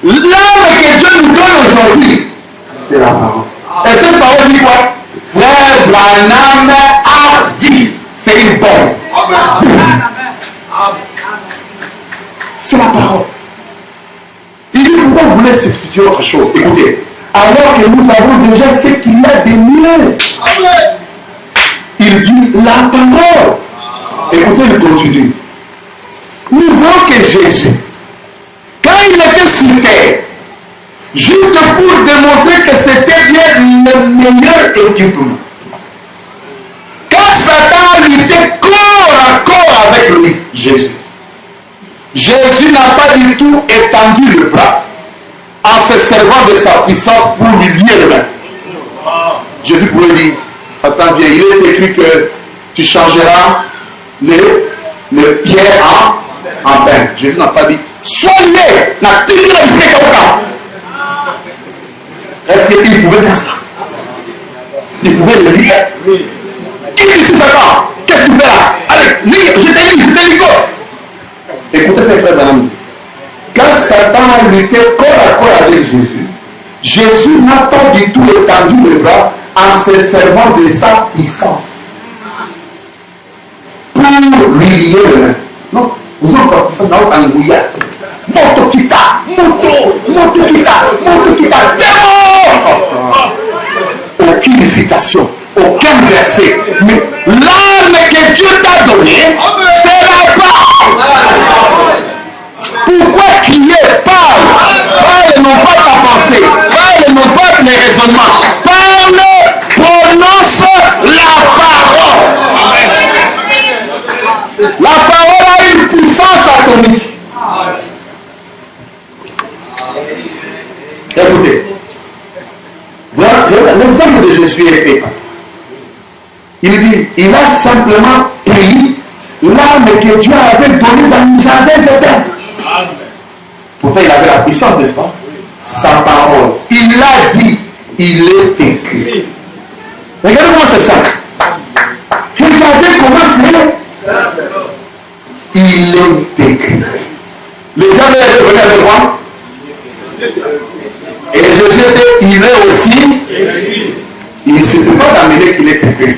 L'arme que Dieu nous donne aujourd'hui, c'est la parole. Et cette parole dit quoi? Frère Branham a dit. C'est une bombe. C'est la parole. Il dit pourquoi vous voulez substituer autre chose? Écoutez. Alors que nous avons déjà ce qu'il y a de mieux. Il dit la parole. Écoutez, il continue. Nous voyons que Jésus, quand il était sur terre, juste pour démontrer que c'était bien le meilleur équipement, quand Satan luttait corps à corps avec lui, Jésus n'a pas du tout étendu le bras en se servant de sa puissance pour lui lier les mains. Jésus pouvait dire, Satan vient, il est écrit que tu changeras les pierres en pain. Jésus n'a pas dit, sois lié, n'a tiré la biscuit au camp. Est-ce qu'il pouvait faire ça? Il pouvait le lier. Quitte ici Satan, qu'est-ce que tu fais là? Allez, lis, je te ligote. Écoutez ces frères d'amis. Quand Satan a lutté corps à corps avec Jésus, Jésus n'a pas du tout étendu le bras en se servant de sa puissance pour lui lier le main. Non, vous avez compris ça dans l'angouilla. Moto kita, démon! Aucune citation, aucun verset. Mais l'arme que Dieu t'a donnée, c'est la parole. Pourquoi crier? Parle et non pas ta pensée. Parle et non pas tes raisonnements. Parle, prononce la parole. La parole a une puissance atomique. Écoutez, voilà, l'exemple de Jésus est épatant. Il dit, il a simplement pris l'arme que Dieu avait donnée dans le jardin d'Éden. Pourtant, il avait la puissance, n'est-ce pas? Sa parole. Il a dit, il est écrit. Regardez comment c'est simple. Regardez comment c'est. Il est écrit. Le diable est revenu avec moi. Et Jésus était, il est aussi. Il ne suffit pas d'amener qu'il est écrit.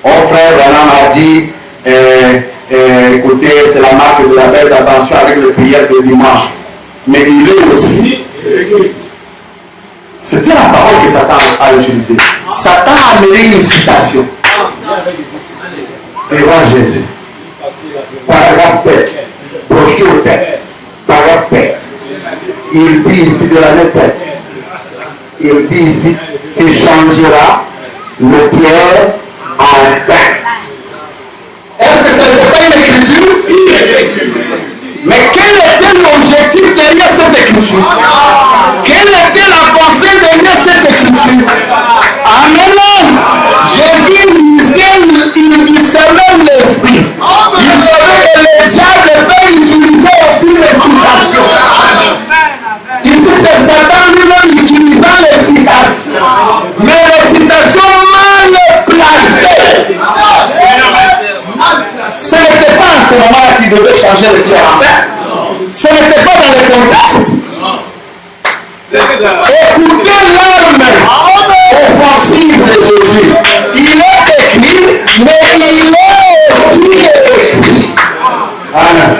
Oh frère, Branham a dit, écoutez, c'est la marque de la belle attention avec les prières de dimanche. Mais il est aussi. C'était la parole que Satan a utilisée. Satan a amené une citation. Et voir Jésus. Paragraphe, brochure, paragraphe. Il dit ici de la lettre. Il dit ici, tu changeras le pierre en pain. Est-ce que ce n'était pas une écriture? Mais quel était l'objectif derrière cette écriture? Quelle était la pensée derrière cette écriture? Amen. Jésus il discernait l'esprit. Il savait que le diable peut utiliser aussi l'explication. Ici c'est Satan lui-même utilisant l'explication. Mais l'explication mal placée. qui devait changer le cœur en paix. Ce n'était pas dans le contexte. Écoutez l'arme offensive de Jésus. Il est écrit, mais il est aussi écrit. Amen.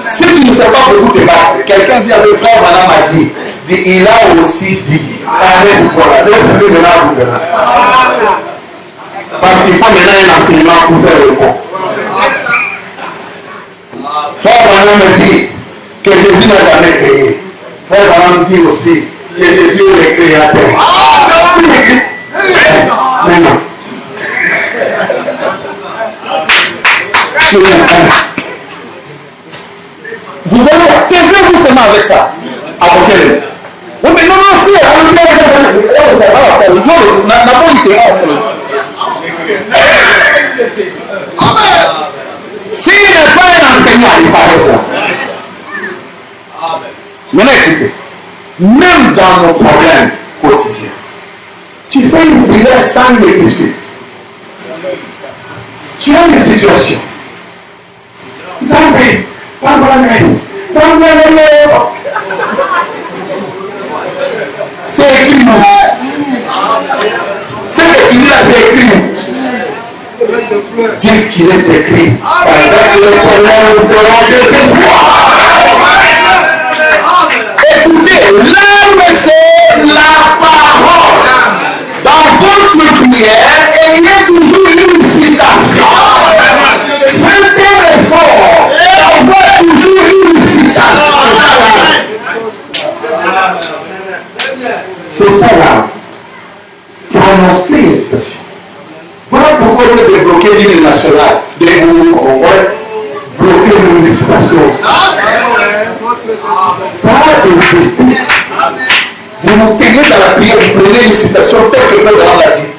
Si tu ne sais pas beaucoup te battre, quelqu'un dit à mes frères, madame m'a dit, il a aussi dit. Amen. Voilà, laissez-le maintenant. Parce qu'il faut maintenant un enseignement pour faire le bon. Frère Branham me dit que Jésus n'a jamais créé. Frère Branham dit aussi que Jésus est le créateur. Maintenant. Vous allez, taisez-vous seulement avec ça. Apportez-le. Oui, mais non, frère, n'a pas été s'il n'est pas un enseignant, il s'arrête là. Maintenant écoutez, même dans nos problèmes quotidiens, tu fais une prière sans l'écriture. Tu as une situation. Sans prier. C'est écrit. Ce que tu dis là, c'est écrit. Dis qu'il est écrit. Avec le problème de foi. Écoutez, l'âme c'est la parole. Dans votre prière, ayez toujours une citation. Faites un effort d'avoir toujours une citation. C'est ça là. Prononcer une citation. Voilà pourquoi on est débloqué l'hymne national. On va bloquer une citation. Ça est. Vous vous tenez dans la prière, vous prenez une citation telle que Frère Branham l'a dit.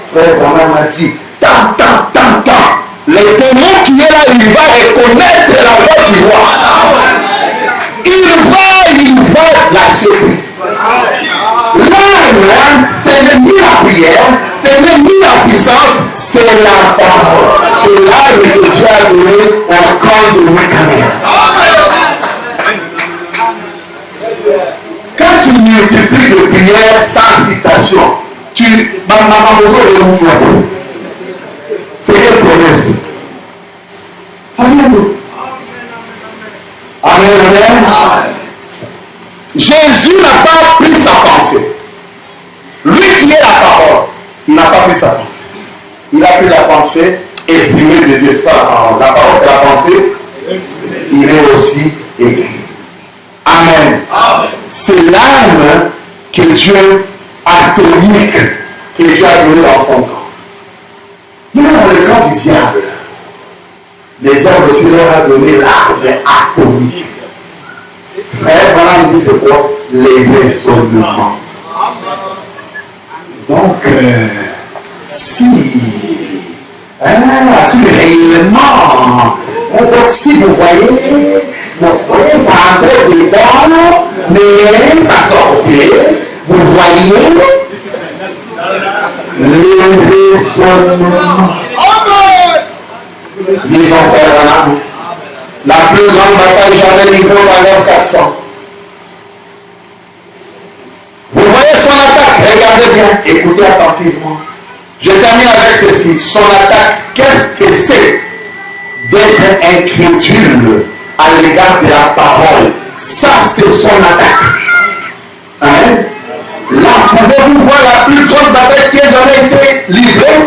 Frère Branham a dit, tant. Le témoin qui est là, il va reconnaître la voix du roi. Il va lâcher prise. L'âme, ce n'est ni la prière, ce n'est ni la puissance, c'est la parole. C'est l'âme que Dieu a donné au camp de Michael. Quand tu multiplies de prières sans citation, tu m'as besoin de toi. C'est quelle promesse? Ça vient d'où? Amen. Jésus n'a pas pris sa pensée. Lui qui est la parole, il n'a pas pris sa pensée. Il a pris la pensée exprimée de Dieu. La parole, c'est la pensée. Il est aussi écrit. Amen. C'est l'âme que Dieu atomique, que Dieu a donné dans son camp. Mais dans le camp du diable, le diable aussi leur a donné l'arme atomique. Frère, voilà, il dit c'est quoi? Les raisonnements. Donc, si tu réellement, donc si vous voyez ça entrait dedans, mais ça sortait, vous voyez les raisonnements. Disons frère, voilà. La plus grande bataille jamais livrée par l'homme 400. Vous voyez son attaque, regardez bien, écoutez attentivement. Je termine avec ceci. Son attaque, qu'est-ce que c'est d'être incrédule à l'égard de la parole? Ça, c'est son attaque. Amen. Là, pouvez-vous voir la plus grande bataille qui a jamais été livrée?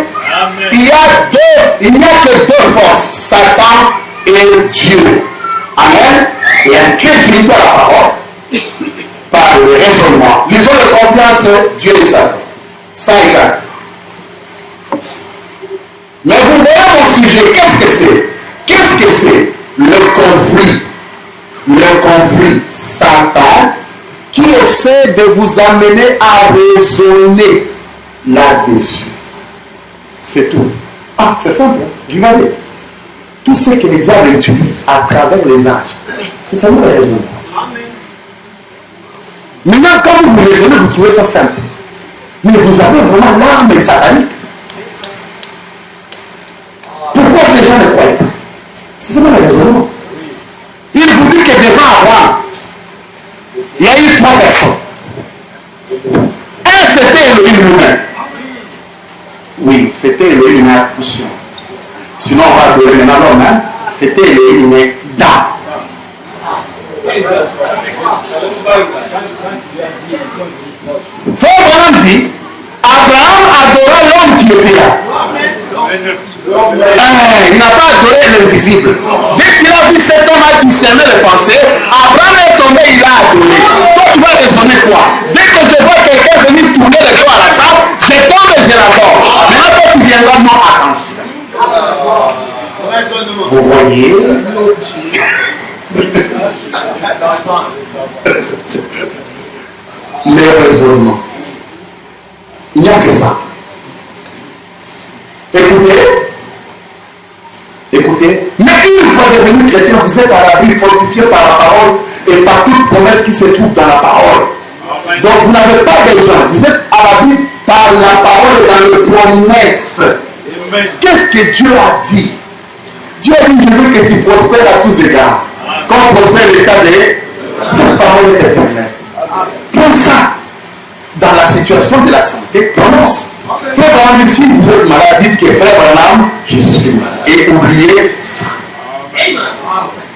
Amen. Il n'y a que deux forces, Satan et Dieu. Amen. Et incrédulité à la parole par le raisonnement. Lisons le conflit entre Dieu et Satan. 100 et 4. Mais vous voyez mon sujet, qu'est-ce que c'est? Qu'est-ce que c'est? Le conflit. Le conflit. Satan qui essaie de vous amener à raisonner là-dessus. C'est tout. Ah, c'est simple. Regardez. Tout ce que les diables utilisent à travers les âges, c'est ça le raisonnement. Maintenant, quand vous raisonnez, vous trouvez ça simple. Mais vous avez vraiment l'arme satanique. Pourquoi ces gens ne croient pas? C'est seulement le raisonnement. Il vous dit que devant Abraham, il y a eu 3 personnes. Un, c'était Elohim lui-même. Oui, c'était Elohim, mais attention. Sinon, on va adorer maintenant l'homme. Hein? C'était Elohim, mais d'âme. Frère Branham dit, Abraham adora l'homme qui était là. Il n'a pas adoré l'invisible. Dès qu'il a vu cet homme a discerné les pensées, Abraham est tombé, il a adoré. Toi, tu vas raisonner quoi? Dès que je vois quelqu'un venir tourner le dos à la salle, je tombe et je l'adore. Maintenant, toi, tu viendras, non, attention. Vous voyez? Les raisonnements. Il n'y a que ça. Écoutez, mais une fois devenu chrétien, vous êtes à la Bible fortifié par la parole et par toute promesse qui se trouve dans la parole. Donc vous n'avez pas besoin, vous êtes à la Bible par la parole et dans les promesses. Qu'est-ce que Dieu a dit? Dieu a dit, je veux que tu prospères à tous égards. Comme prospère l'état de cette parole est éternelle. Prends ça dans la situation de la santé, prononce. Frère Branham, ici, vous êtes malade, dites que frère Branham, je suis malade. Et oubliez ça.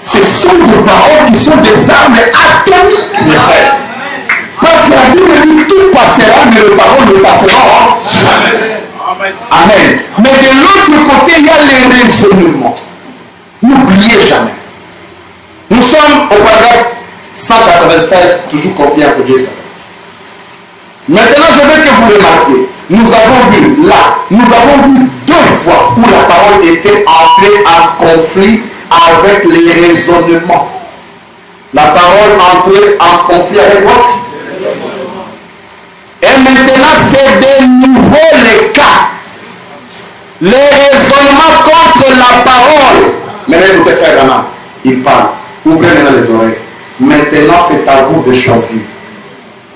Ce sont des paroles qui sont des armes atomiques, mes frères. Parce que la Bible dit tout passera, mais les paroles ne passeront jamais. Amen. Mais de l'autre côté, il y a les raisonnements. N'oubliez jamais. Nous sommes au paragraphe 196, toujours confiés à vous ça. Maintenant, je veux que vous remarquiez. Nous avons vu deux fois où la parole était entrée en conflit avec les raisonnements. La parole entrait en conflit avec quoi? Et maintenant, c'est de nouveau le cas. Les raisonnements contre la parole. Maintenant, écoutez, frère Gana, il parle. Ouvrez maintenant les oreilles. Maintenant, c'est à vous de choisir.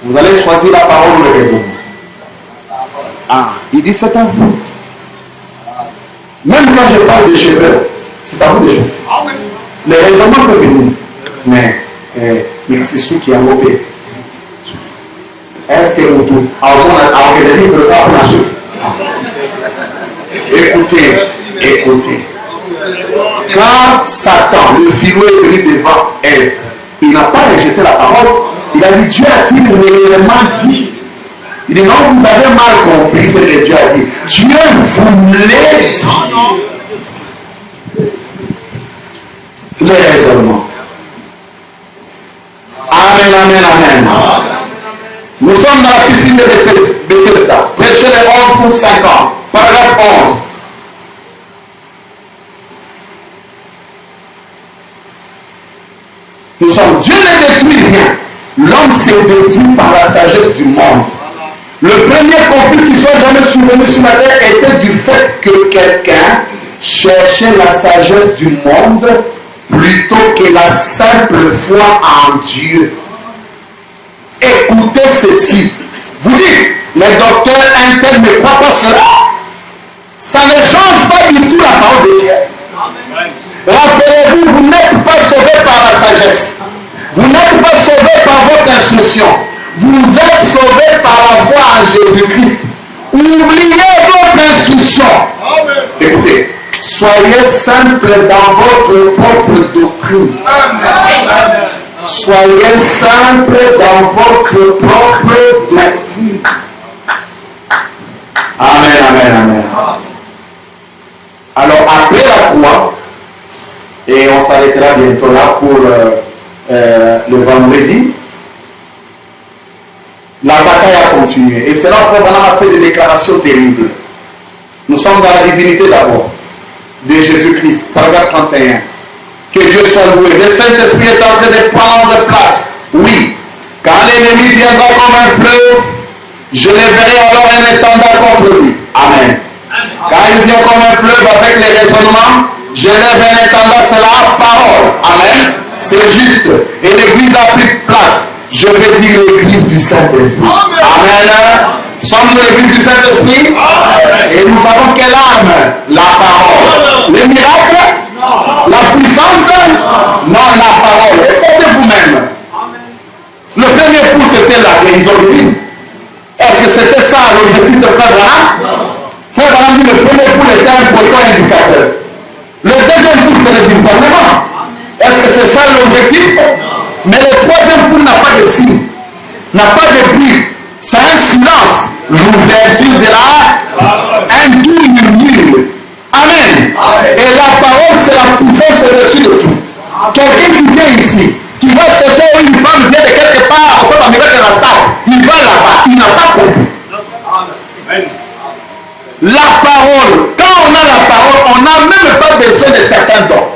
Vous allez choisir la parole ou le raisonnement. Ah, il dit c'est à vous. Même quand je parle de cheveux, c'est à vous de choisir. Les raisonnements peuvent venir. Mais c'est ceux qui ont opéré. Est-ce que vous tout écoutez. Quand Satan, le filou, est venu devant Ève, il n'a pas rejeté la parole. Il a dit, Dieu a-t-il réellement dit? Il dit, non, vous avez mal compris ce que Dieu a dit. Dieu voulait dire. Les raisonnements. Amen, amen, amen. Nous sommes dans la piscine de Bethesda. Prêchez les 11 pour 5 ans. Paragraphe 11. Nous sommes, Dieu ne détruit rien. L'homme s'est détruit par la sagesse du monde. Le premier conflit qui soit jamais survenu sur la terre était du fait que quelqu'un cherchait la sagesse du monde plutôt que la simple foi en Dieu. Écoutez ceci. Vous dites, les docteurs internes ne croient pas cela. Ça ne change pas du tout la parole de Dieu. Rappelez-vous, vous n'êtes pas sauvé par la sagesse. Vous n'êtes pas sauvé par votre instruction. Vous êtes sauvé par la foi en Jésus-Christ. Oubliez votre instruction. Écoutez, soyez simple dans votre propre doctrine. Soyez simple dans votre propre doctrine. Amen, amen, amen. Alors après la croix, et on s'arrêtera bientôt là pour le vendredi, la bataille a continué. Et c'est là que Frère Branham a fait des déclarations terribles. Nous sommes dans la divinité d'abord, de Jésus-Christ, paragraphe 31. Que Dieu soit loué. Le Saint-Esprit est en train de prendre place. Oui, quand l'ennemi viendra comme un fleuve, je le verrai alors un étendard contre lui. Amen. Quand il vient comme un fleuve avec les raisonnements, je lève un étendard, c'est la parole. Amen. C'est juste. Et l'église a pris place. Je vais dire l'église du Saint-Esprit. Amen. Sommes-nous l'église du Saint-Esprit? Et nous savons quelle arme? La parole. Les miracles? La puissance? Non, la parole. Répondez vous-même. Le premier pouls, c'était la guérison divine. Est-ce que c'était ça l'objectif de Frère Branham? Frère Branham dit le premier pouls était un poteau indicateur. Le deuxième pouls, c'est le discernement. Est-ce que c'est ça l'objectif? Mais le troisième pouls n'a pas de signe, n'a pas de bruit. C'est un silence. L'ouverture de un doux murmure. Amen. Et la parole, c'est la puissance au-dessus de tout. Quelqu'un qui vient ici, qui va chercher une femme vient de quelque part, au centre américain de la stade, il va là-bas, il n'a pas compris. La parole, quand on a la parole, on n'a même pas besoin de certains dons.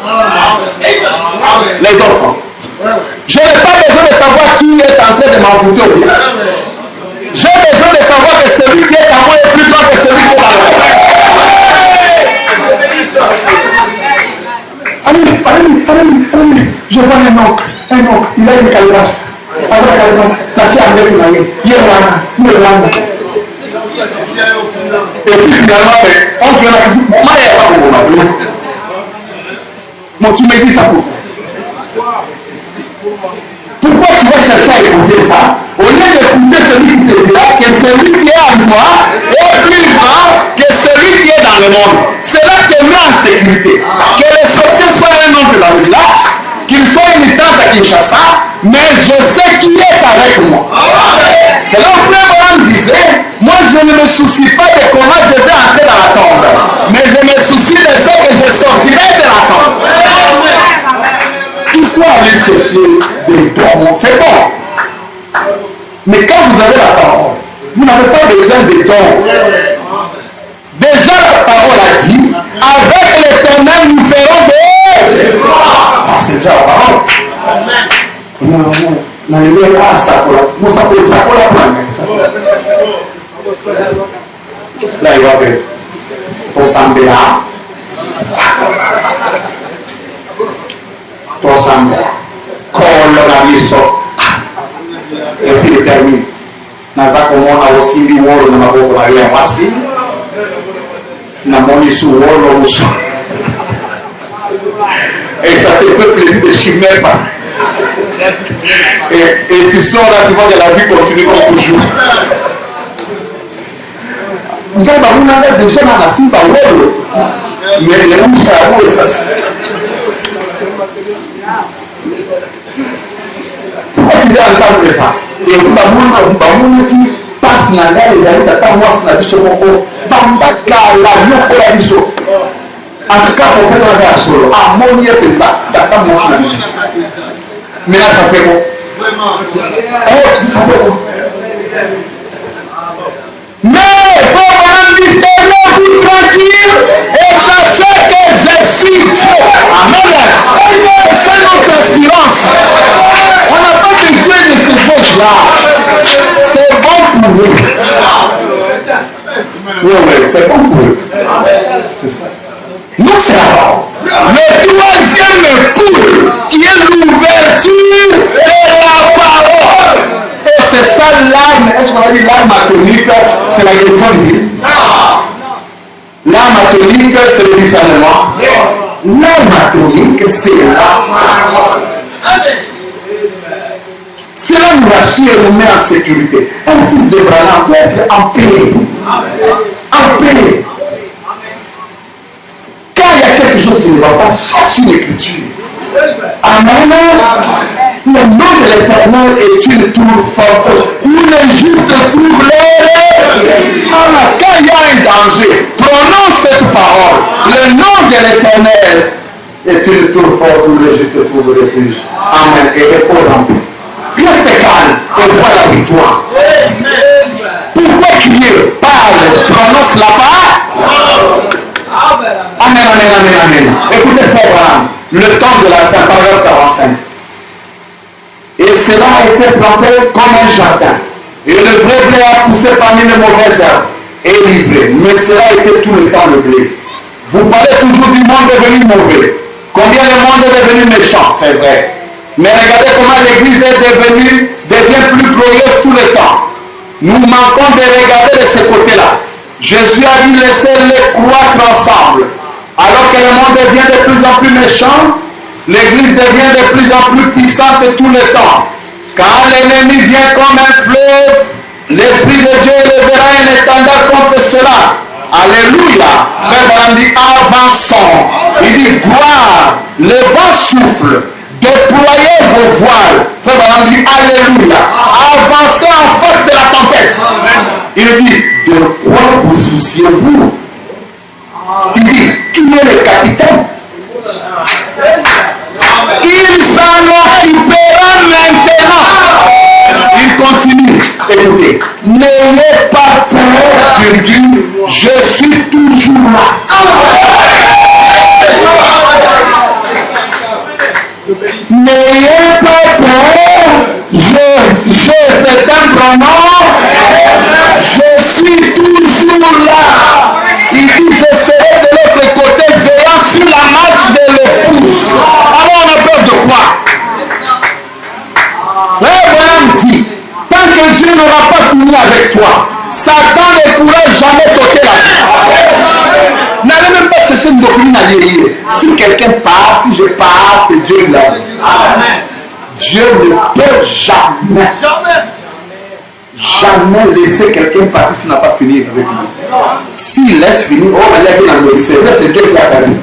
Les dons. Je n'ai pas besoin de savoir qui est en train de m'envoûter. J'ai besoin de savoir que celui qui est à moi est plus grand que celui qui est à moi. Allez, je vois un oncle, il a une calebasse. Avec la calebasse, la sœur avec une année, il est là. Et puis finalement, on vient la question, moi, il n'y a pas beaucoup de bon, tu me dis ça pourquoi? Pourquoi tu vas chercher à écouter ça? Au lieu d'écouter celui qui te dira que celui qui est en toi est plus grand que celui qui est dans le monde. Cela te met en sécurité. Que les sorciers soient un homme de la village, qu'il soit une tante à Kinshasa, mais je sais qui est avec moi. C'est là où Frère Branham disait, moi je ne me soucie pas de comment je vais entrer dans la tombe, mais je me soucie de ce que je sortirai de la tombe. Pourquoi aller chercher des dons? C'est bon. Mais quand vous avez la parole, vous n'avez pas besoin de dons. Déjà la parole a dit, avec l'Éternel nous ferons des efforts. Ah, c'est déjà la parole. Là, il va faire ton sambéla. Ton sambéla. Colonamiso. Et puis il termine. Naza komona osili wolo na maboko ya wasi. Na moni su wolo uso. Et ça te fait plaisir de chimer pas. Et tu sors là, tu vois que la vie continue comme toujours. Ngaba muna déjà na nasimba wolo. Mais le musa wolo ça. Pourquoi tu viens entendre ça? Et Bamouna qui passe dans la les amis, t'as moi c'est la biche moko. Bambaka la yoko la biche. En tout cas, pour faire dans un solo, à mon yé péta, t'as moi c'est la biche. Mais là, ça fait bon. Vraiment. Oh, tu sais, ça fait bon. Mais, faut vraiment dire, tenez-vous tranquille et sachez que je suis Dieu. Amen. C'est ça notre assurance. On n'a pas besoin de ces choses-là. C'est bon pour eux. Oui, c'est bon pour eux. C'est ça. Nous, c'est la parole. Le troisième poule qui est l'ouverture de la parole. Et c'est ça l'âme. Est-ce qu'on a dit l'âme atonique, c'est la guérison divine? L'âme atonique, c'est le discernement. L'âme atonique, c'est la parole. Cela nous rassure et nous met en sécurité. Un fils de Branham peut être en paix. En paix. Quand il y a quelque chose qui ne va pas, cherche une écriture. Amen. Le nom de l'Éternel est une tour forte où les justes trouvent leur. Quand il y a un danger, prononce cette parole. Le nom de l'Éternel est une tour forte où les justes trouvent le refuge. Amen. Et repose en paix. Reste calme et vois la victoire. Pourquoi crier? Parle, prononce la parole. Amen, amen, amen, amen. Écoutez, frère Branham, le temps de la fin, paragraphe 45. Et cela a été planté comme un jardin. Et le vrai blé a poussé parmi les mauvaises herbes et livré. Mais cela a été tout le temps le blé. Vous parlez toujours du monde devenu mauvais. Combien le monde est devenu méchant, c'est vrai. Mais regardez comment l'église devient plus glorieuse tout le temps. Nous manquons de regarder de ce côté-là. Jésus a dit laissez-les croître ensemble. Alors que le monde devient de plus en plus méchant, L'Église devient de plus en plus puissante tout le temps. Quand l'ennemi vient comme un fleuve, l'Esprit de Dieu lèvera un étendard contre cela. Alléluia. Frère Branham dit avançons. Il dit gloire, le vent souffle. Déployez vos voiles. Frère Branham dit alléluia. Avancez en face de la tempête. Il dit de quoi vous souciez-vous? Il dit qui est le capitaine? Il s'en occupera maintenant. Il continue. Écoutez, n'ayez pas peur, virgule, je suis toujours là. N'ayez pas peur, c'est un pronom, je suis toujours là. Il dit, je serai de l'autre côté, veillant sur la marche de l'épouse. Alors on a peur de quoi? Frère Branham dit, tant que Dieu n'aura pas fini avec toi, Satan ne pourra jamais t'ôter la vie. N'allez même pas chercher une doctrine à lire. Si quelqu'un part, si je pars, c'est Dieu là. Dieu ne peut jamais, jamais laisser quelqu'un partir s'il n'a pas fini avec lui. S'il laisse finir, oh, il y a bien la c'est vrai, c'est Dieu qui l'a perdu.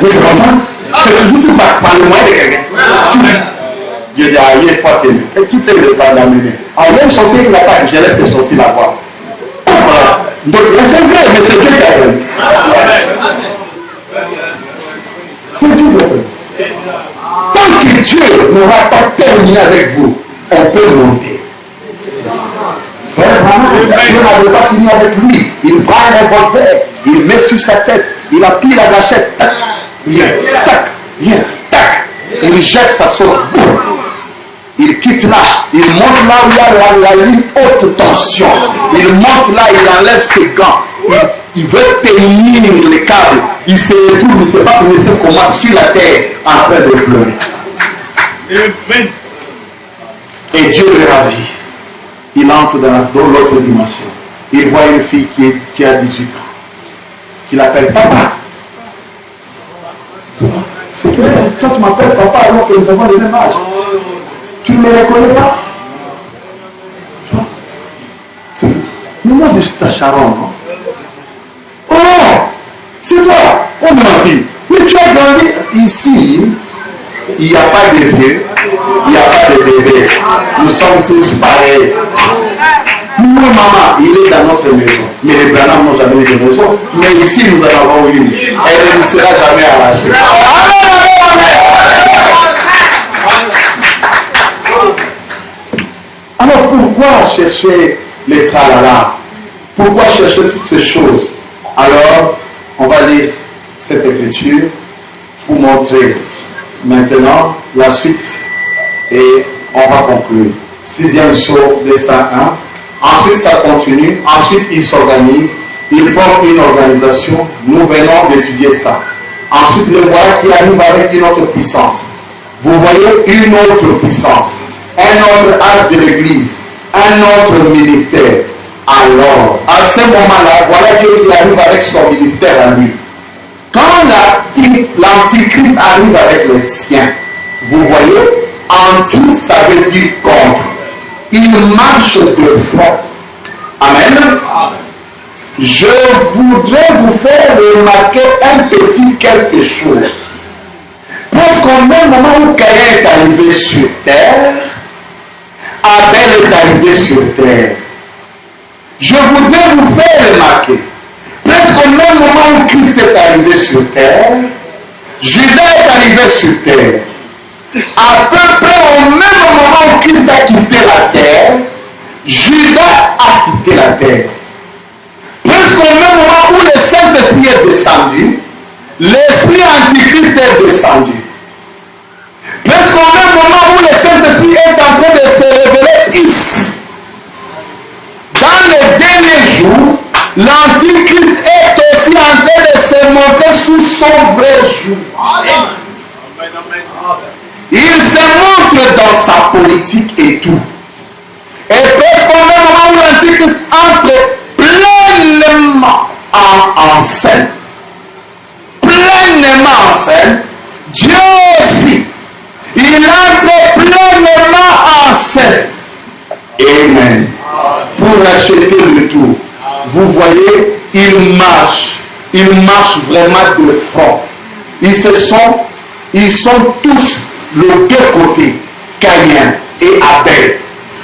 Mais c'est comme ça. C'est toujours par le moyen de quelqu'un. Dieu dit, ah, il est fort aimé. Et qui peut le pas d'amener? Ah, même sorcier qui n'a pas, je laisse ce sorcier là-bas. Voilà. Donc, c'est vrai, mais c'est Dieu qui a perdu. C'est Dieu qui a perdu. Tant que Dieu n'aura pas terminé avec vous, on peut monter. Frère, Dieu n'avait pas fini avec lui. Il prend un revolver, il met sur sa tête, il appuie la gâchette, tac, viens, tac, viens, tac. Il jette sa sorte, il quitte là, il monte là où il y a la ligne haute tension. Il monte là, il enlève ses gants. Il veut tenir les câbles. Il se retrouve, il ne sait pas comment sur la terre en train de pleurer. Et Dieu le ravit. Il entre dans l'autre dimension. Il voit une fille qui a 18 ans. Qu'il appelle papa. C'est que ça. Toi tu m'appelles papa alors que nous avons le même âge. Tu ne me reconnais pas? Mais moi je suis ta charonne. Oh, c'est toi. Oh ma fille. Mais tu as grandi ici. Il n'y a pas de vieux. Il n'y a pas de bébé. Nous sommes tous pareils. Nous, maman, il est dans notre maison. Mais les Branham n'ont jamais eu de maison. Mais ici, nous en avons une. Elle ne sera jamais arrachée. Alors pourquoi chercher les tralala? Pourquoi chercher toutes ces choses? Alors, on va lire cette écriture pour montrer maintenant la suite et on va conclure. 6e saut de 101. Ensuite, ça continue. Ensuite, ils s'organisent. Ils forment une organisation. Nous venons d'étudier ça. Ensuite, le voilà qui arrive avec une autre puissance. Vous voyez une autre puissance. Un autre âge de l'Église. Un autre ministère. Alors, à ce moment-là, voilà Dieu qui arrive avec son ministère à lui. Quand l'Antichrist arrive avec les siens, vous voyez, anti, ça veut dire contre. Il marche de front. Amen. Je voudrais vous faire remarquer un petit quelque chose. Parce qu'au même moment où Caïn est arrivé sur terre, Abel est arrivé sur terre. Je voudrais vous faire remarquer, presque au même moment où Christ est arrivé sur terre, Judas est arrivé sur terre. À peu près au même moment où Christ a quitté la terre, Judas a quitté la terre. Presque au même moment où le Saint-Esprit est descendu, l'Esprit Antichrist est descendu. Presque au même moment où le Saint-Esprit est en train de se révéler ici. Dans les derniers jours, l'Antichrist est aussi en train de se montrer sous son vrai jour. Il se montre dans sa politique et tout. Et presque au même moment où l'Antichrist entre pleinement en scène, pleinement de retour. Vous voyez, ils marchent vraiment de front. Ils sont tous de deux côtés, Caïn et Abel.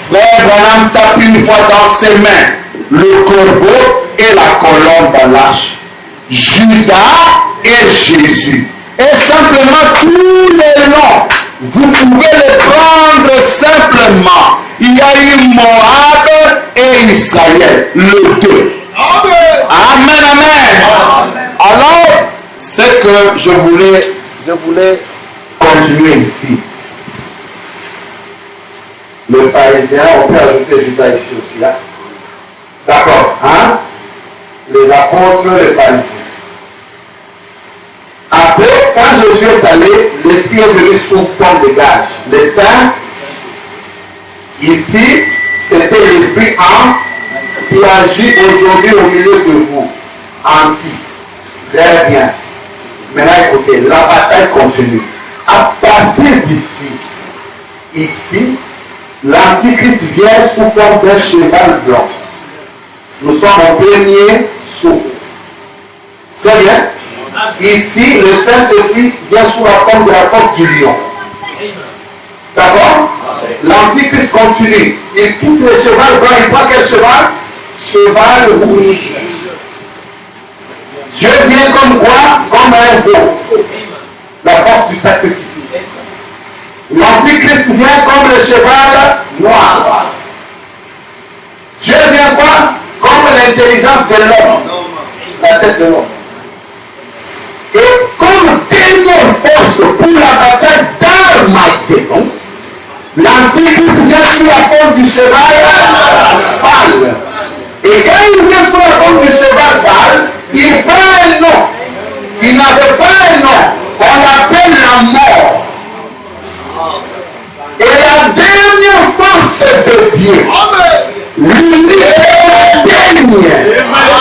Frère Branham tape une fois dans ses mains le corbeau et la colombe dans l'arche. Judas et Jésus. Et simplement tous les noms, vous pouvez les prendre simplement. Il y a eu Moab et Israël, le deux. Amen, amen. Alors, c'est que je voulais continuer ici. Le pharisien, on peut ajouter Judas ici aussi. Hein? D'accord, hein? Les apôtres, les pharisiens. Après, quand Jésus est allé, l'Esprit est venu sous forme de gage. Les saints, ici, c'était l'Esprit qui agit aujourd'hui au milieu de vous. Anti. Très bien. Maintenant, écoutez, la bataille continue. À partir d'ici, ici, l'Antichrist vient sous forme d'un cheval blanc. Nous sommes au premier souffle. C'est bien? Ici, le Saint-Esprit vient sous la forme de la porte du lion. D'accord? L'Antichrist continue. Il quitte le cheval blanc. Il prend quel cheval? Cheval rouge. Dieu vient comme quoi? Comme un veau. La force du sacrifice. L'Antichrist vient comme le cheval noir. Dieu vient quoi? Comme l'intelligence de l'homme. La tête de l'homme. Et comme dernière force pour la bataille d'Armageddon, l'Antichrist vient sous la forme du cheval pâle. Et quand il vient sous la forme du cheval pâle, il prend un nom. Il n'avait pas un nom. On l'appelle la mort. Et la dernière force de Dieu, l'unique et la dernière,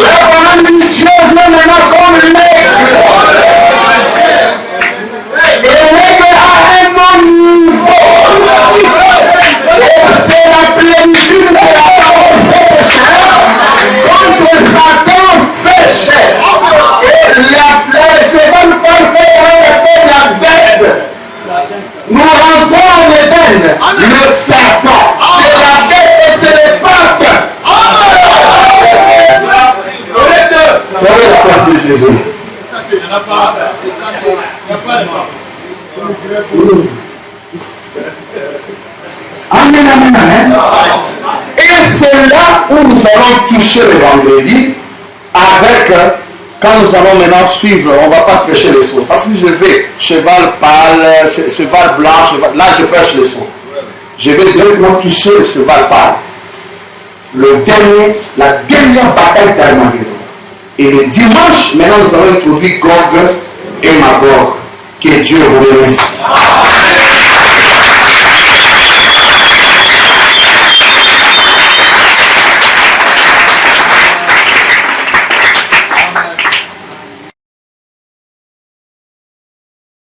la parole de Dieu vient maintenant comme l'aigle. Et l'aigle a un nom nouveau. Et c'est la plénitude de la parole pécheur contre Satan péché. Et le cheval parfait la bête. Nous rentrons en Éden, le serpent, c'est la bête et c'est le pape. Quelle est la place de Jésus? Il n'y en a pas. Amen, amen, amen. Et c'est là où nous allons toucher le vendredi avec... Quand nous allons maintenant suivre, on ne va pas prêcher les sauts. Parce que je vais cheval pâle, cheval blanc, là je prêche les sauts. Je vais directement toucher le cheval pâle. La dernière bataille d'Armageddon. Et le dimanche, maintenant nous allons introduire Gog et Magog. Que Dieu vous bénisse.